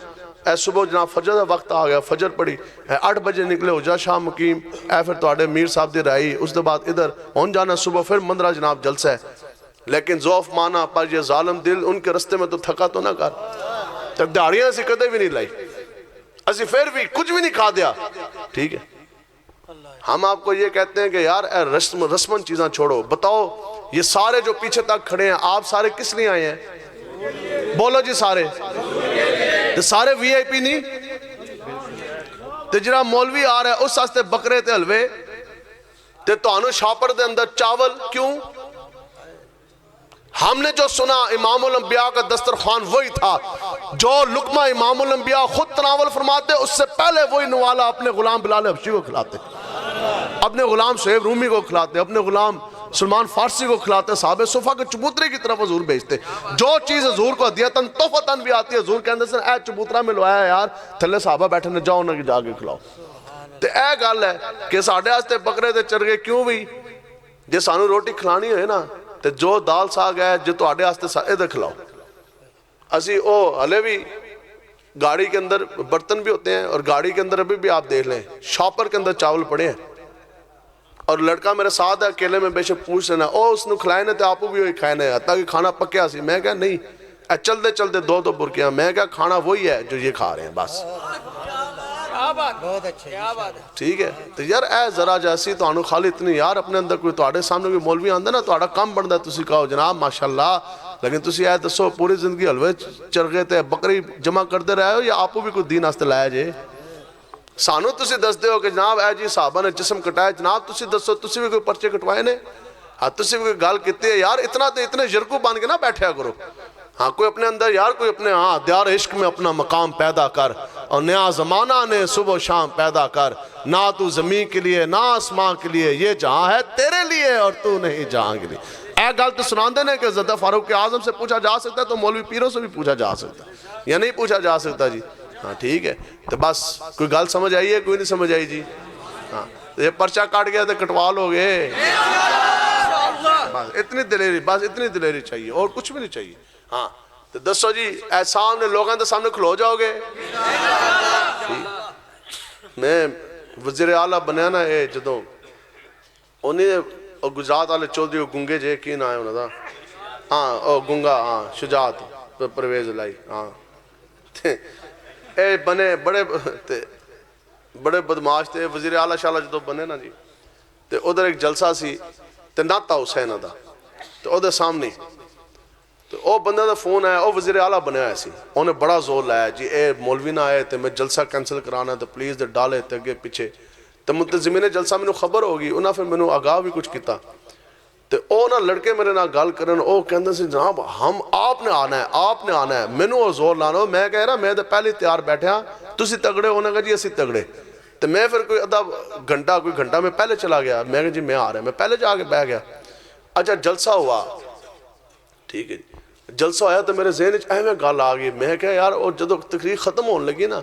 اے صبح جناب فجر دا وقت آ گیا، فجر پڑھی، 8 بجے نکلے حجا شاہ مقیم، اے پھر توڑے میر صاحب دی رہائی، اس دے بعد ادھر ہون جانا صبح پھر مندرہ جناب جلسہ ہے. لیکن ذوف مانا پر یہ ظالم دل ان کے رستے میں تو تھکا تو نہ کر، تک داڑیاں اسی کدے بھی نہیں لائی، اسی پھر بھی کچھ بھی نہیں کھا دیا. ٹھیک ہے ہم آپ کو یہ کہتے ہیں کہ یار اے رسمن چیزاں چھوڑو. بتاؤ یہ سارے جو پیچھے تک کھڑے ہیں آپ سارے کس لیے آئے ہیں؟ بولو جی سارے تو سارے وی آئی پی نہیں. تو جناب مولوی آ رہا ہے اس واسطے بکرے تے حلوے تے تو شاپر دے اندر چاول کیوں؟ ہم نے جو سنا امام الانبیاء کا دسترخوان وہی تھا جو لقمہ امام الانبیاء خود تناول فرماتے، اس سے پہلے وہی نوالا اپنے غلام بلال حبشی کو کھلاتے، اپنے غلام شعیب رومی کو کھلاتے، اپنے غلام سلمان فارسی کو کھلاتے، صحابہ صفحہ کے چبوترے کی طرف حضور بھیجتے. جو چیز حضور کو ہدیتاً تحفتاً بھی آتی ہے حضور کہندے سن اے چبوترہ میں لوایا یار تھلے صحابہ بیٹھے نے جاؤ انہوں کی جا کے کھلاؤ. تو اے گل ہے کہ ساڑھے آستے بکرے تے چرگے کیوں بھی جے سانو روٹی کھلانی ہوئے نا تو جو دال ساگ ہے جو تو آڑے آستے ادھر کھلاؤ. اسی او ہلے بھی گاڑی کے اندر برتن بھی ہوتے ہیں اور گاڑی کے اندر ابھی بھی آپ دیکھ لیں شاپر کے اندر چاول پڑے ہیں اور لڑکا میرے ساتھ ہے اکیلے میں بے شک پوچھ لینا او اس نے کھلائے نے تے آپ بھی وہی کھائے نے حتیٰ کہ کھانا پکیا سی. میں کہا نہیں چلتے چلتے 2 برکیاں، میں کہا کھانا وہی ہے جو یہ کھا رہے ہیں بس. بہت اچھے کیا بات ہے ٹھیک ہے تو یار اے ذرا جیسی تو آنو خالی اتنی یار اپنے اندر کوئی تو سامنے کوئی مولوی آندہ نا تو آڑا کم بڑھتا ہے تسی کہو جناب ماشاءاللہ لیکن تسی آئے دسو پوری زندگی حلوے چرگے تے بکری جمع کرتے رہے ہو یا آپو بھی کوئی دین آستے لایا جے سانو تسی دس دے ہو کہ جناب اے جی صحابہ نے جسم کٹائے جناب تسی دسو تسی بھی کوئی پرچے کٹوائے نے ہاں تسی بھی کوئی گال کتے یار اتنا تے اتنے جرکو بان کے نہ بیٹھیا کرو ہاں کوئی اپنے اندر یار کوئی اپنے ہاں دیار عشق میں اپنا مقام پیدا کر اور نیا زمانہ نے صبح و شام پیدا کر نہ تو زمین کے لیے نہ آسمان کے لیے یہ جہاں ہے تیرے لیے اور تو نہیں جہاں کے لیے اے گال تو سنان دینے کہ زدہ فاروق اعظم سے پوچھا جا سکتا ہے تو مولوی پیروں سے بھی پوچھا جا سکتا ہے یا نہیں پوچھا جا سکتا جی ہاں ٹھیک ہے تو بس کوئی گال سمجھ آئی ہے کوئی نہیں سمجھ آئی جی ہاں تو یہ پرچہ کاٹ گیا تو کٹوا لو گے بس اتنی دلیری بس اتنی دلیری چاہیے اور کچھ بھی نہیں چاہیے ہاں تو دسو جی اے سامنے لوگاں دے سامنے کھلو جاؤ گے میں وزیر اعلیٰ بنیا نا اے جدوں انہیں گجرات والے چودھری گنگے جے کی نہ آئے انہوں دا ہاں گنگا ہاں شجاعت پرویز لائی ہاں اے بنے بڑے بدماش تھے وزیر اعلیٰ شاءاللہ جدوں بنے نا جی تو ادھر ایک جلسہ سی تے ناتا حسین دا تو ادھر سامنے تو او بندہ دا فون آیا او وزیر اعلیٰ بنے آئے سی انہیں بڑا زور لایا جی اے مولوی نہ آئے تے میں جلسہ کینسل کرانا تو پلیز دے ڈالے تے اگے پیچھے تو منتظمین جلسہ میں خبر ہوگی انہاں پھر میں آگاہ بھی کچھ کیتا تو او نا لڑکے میرے نا گال کرن او کہندے سے جناب ہم آپ نے آنا ہے میں او زور لانا میں کہہ رہا میں تو پہلے تیار بیٹھے ہاں تسی تگڑے ہونے گا جی اسی تگڑے تو میں پھر کوئی کوئی گھنٹہ میں پہلے چلا گیا میں کہا جی میں آ رہا ہے میں پہلے جا کے بیٹھ گیا اچھا جلسہ ہوا ٹھیک ہے جی جلسہ آیا تو میرے ذہن اہمیں گال آ گئی میں کہا یار اور جدو تقریر ختم ہونے لگی نا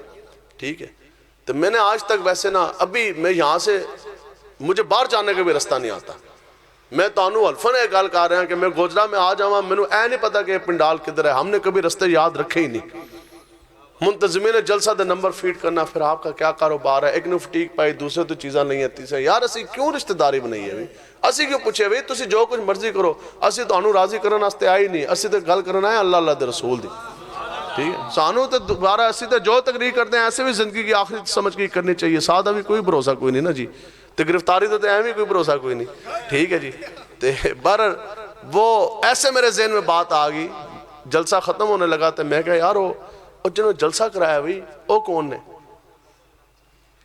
ٹھیک ہے تو میں نے آج تک ویسے نا ابھی میں یہاں سے مجھے باہر جانے کا بھی رستہ نہیں آتا میں تو انو الفن ہے گال کہا رہا ہوں کہ میں گوجرا میں آ جاؤں میں نے اے نہیں پتا کہ پنڈال کدھر ہے ہم نے کبھی رستے یاد رکھے ہی نہیں منتظمین جلسہ دے نمبر فیڈ کرنا پھر آپ کا کیا کاروبار ہے ایک نے فٹیک پائی دوسرے تو چیزاں نہیں ہے تیسرے یار اسی کیوں رشتہ داری بنائی ہے اسی کیوں پوچھے بھئی تسی جو کچھ مرضی کرو اسی تو انو راضی کرنا استے آئی نہیں اسی تو گل کرنا ہے اللہ دے رسول دی ٹھیک ہے سانو تو دوبارہ اسی تو جو تقریر کرتے ہیں ایسے بھی زندگی کی آخری سمجھ کی کرنی چاہیے سادہ بھی کوئی بھروسہ کوئی نہیں نا جی تو گرفتاری تو اہم بھی کوئی بھروسہ کوئی نہیں ٹھیک ہے جی بر وہ ایسے میرے ذہن میں بات آ گئی جلسہ ختم ہونے لگا تو میں کہا یار اور جنہوں جلسہ کرایا بھئی او کون نے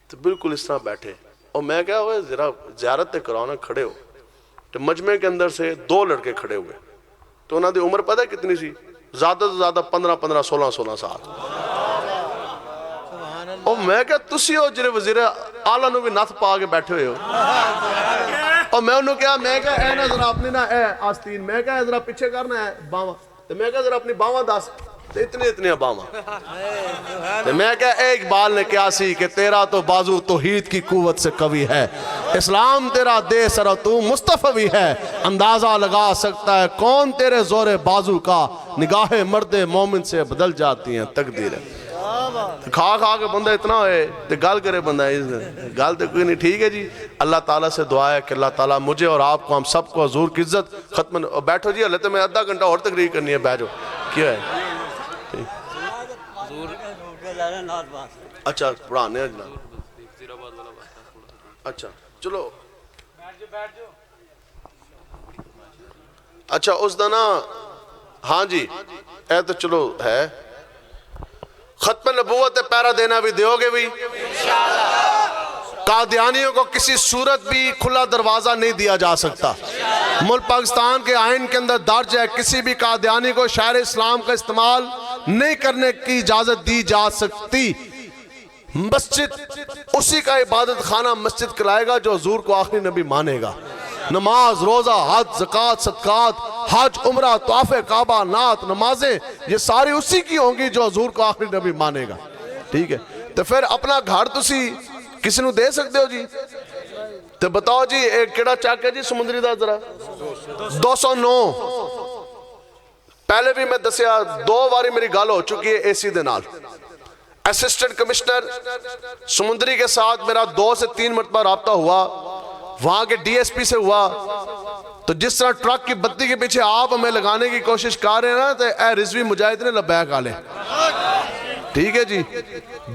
تو بالکل اس طرح بیٹھے اور میں کہا ہوئے ذرا زیارت تے کراؤنا کھڑے ہو تو مجمع کے اندر سے 2 لڑکے کھڑے ہوئے تو انہوں نے عمر پتہ ہے کتنی سی زیادہ تو زیادہ 15 16 سال اور میں کہا تسی ہو جنہیں وزیر اعلیٰ نو بھی نتھ پا کے بیٹھے ہوئے ہو اور میں انہوں کہا میں کہا اے نا ذرا اپنی نا اے آستین میں کہا ذرا پیچھے کرنا ہے باواں تو میں کہا ذرا اپنی باواں دس اتنے باواں تو میں کہا اے اقبال نے کیا سی کہ تیرا تو بازو توحید کی قوت سے قوی ہے اسلام تیرا دے سر تو مصطفی ہے اندازہ لگا سکتا ہے کون تیرے زور بازو کا نگاہ مرد مومن سے بدل جاتی ہیں تقدیر ہے کھا کے بندہ اتنا ہوئے تو گال کرے بندہ گال تو کوئی نہیں ٹھیک ہے جی اللہ تعالیٰ سے دعا ہے کہ اللہ تعالیٰ مجھے اور آپ کو ہم سب کو حضور کی عزت ختم بیٹھو جی اللہ تو میں آدھا گھنٹہ اور تقریر کرنی ہے بیٹھو کیا ہے اچھا پڑھانے ہیں جناب اچھا چلو اچھا اس دنا ہاں جی اے تو چلو ہے ختم نبوت پیرا دینا بھی دیو گے بھی قادیانیوں کو کسی صورت بھی کھلا دروازہ نہیں دیا جا سکتا ملک پاکستان کے آئین کے اندر درج ہے کسی بھی قادیانی کو شاعر اسلام کا استعمال نہیں کرنے کی اجازت دی جا سکتی مسجد اسی کا عبادت خانہ مسجد کلائے گا جو حضور کو آخری نبی مانے گا نماز روزہ حج زکوٰۃ صدقات حج عمرہ طواف کعبہ نعت نمازیں یہ ساری اسی کی ہوں گی جو حضور کو آخری نبی مانے گا ٹھیک ہے تو پھر اپنا گھر تسی کسی نو دے سکتے ہو جی تو بتاؤ جی ایک کیڑا چاک ہے جی سمندری دا ذرا 209 پہلے بھی میں دسیا 2 باری میری گال ہو چکی ہے اے سی دے نال اسسٹنٹ کمشنر سمندری کے ساتھ میرا 2 سے 3 مرتبہ رابطہ ہوا وہاں کے ڈی ایس پی سے ہوا تو جس طرح ٹرک کی بتی کے پیچھے آپ ہمیں لگانے کی کوشش کر رہے ہیں نا تو اے رضوی مجاہد نے لبیک آلے ٹھیک ہے جی،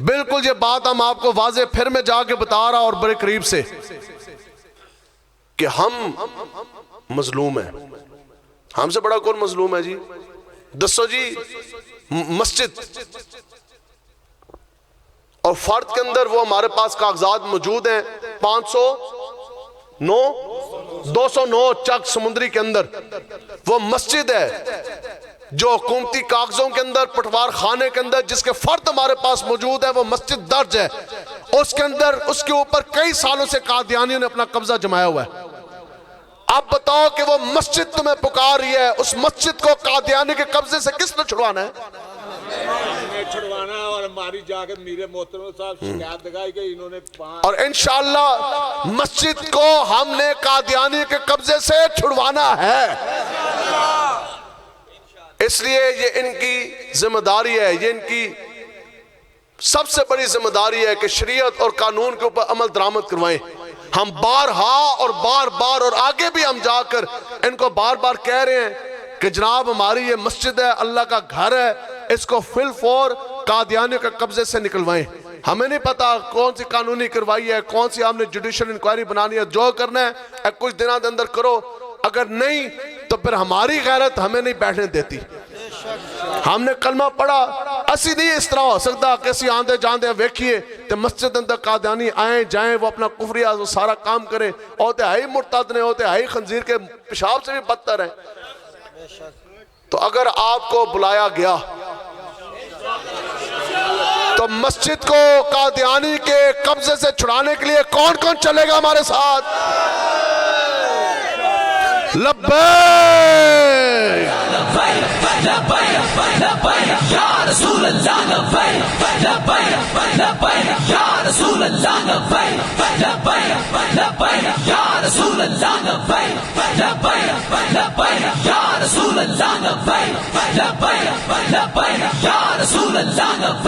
بالکل یہ بات ہم آپ کو واضح پھر میں جا کے بتا رہا اور بڑے قریب سے کہ ہم مظلوم ہیں. ہم سے بڑا کون مظلوم ہے جی؟ دسو جی. مسجد اور فرد کے اندر وہ ہمارے پاس کاغذات موجود ہیں 509 209 چک سمندری کے اندر وہ مسجد ہے جو حکومتی کاغذوں کے اندر پٹوار خانے کے اندر جس کے فرد ہمارے پاس موجود ہے وہ مسجد درج ہے. اس کے اندر اس کے اوپر کئی سالوں سے قادیانیوں نے اپنا قبضہ جمایا ہوا ہے. اب بتاؤ کہ وہ مسجد تمہیں پکار رہی ہے، اس مسجد کو قادیانی کے قبضے سے کس نے چھڑوانا ہے؟ چھڑوانا ہے. اور ہماری جا کے میرے محترم صاحب شکایت لگائی کہ انہوں نے اور انشاءاللہ مسجد کو ہم نے قادیانی کے قبضے سے چھڑوانا ہے. اس لیے یہ ان کی ذمہ داری ہے، یہ ان کی سب سے بڑی ذمہ داری ہے کہ شریعت اور قانون کے اوپر عمل درآمد کروائیں. ہم بارہا اور بار بار اور آگے بھی ہم جا کر ان کو بار بار کہہ رہے ہیں کہ جناب ہماری یہ مسجد ہے، اللہ کا گھر ہے، اس کو فل فور قادیانی کے قبضے سے نکلوائیں. ہمیں نہیں پتا کون سی قانونی کروائی ہے، کون سی ہم نے جوڈیشل انکوائری بنانی ہے، جو کرنا ہے کچھ دنوں کے اندر کرو. اگر نہیں تو پھر ہماری غیرت ہمیں نہیں بیٹھنے دیتی. ہم نے کلمہ پڑھا، اسی نہیں اس طرح ہو سکتا کہ اسی آندے جاندے ویکھیے تو مسجد اندر قادیانی آئیں جائیں وہ اپنا کفریہ وہ سارا کام کریں، ہوتے ہائی مرتد نے، ہوتے ہائی خنزیر کے پیشاب سے بھی بدتر ہیں. تو اگر آپ کو بلایا گیا تو مسجد کو قادیانی کے قبضے سے چھڑانے کے لیے کون کون چلے گا ہمارے ساتھ؟ لبیک یا رسول اللہ لبیک لبیک لبیک یا رسول اللہ لبیک لبیک لبیک یا رسول اللہ لبیک لبیک لبیک یا رسول اللہ لبیک لبیک لبیک یا رسول اللہ لبیک.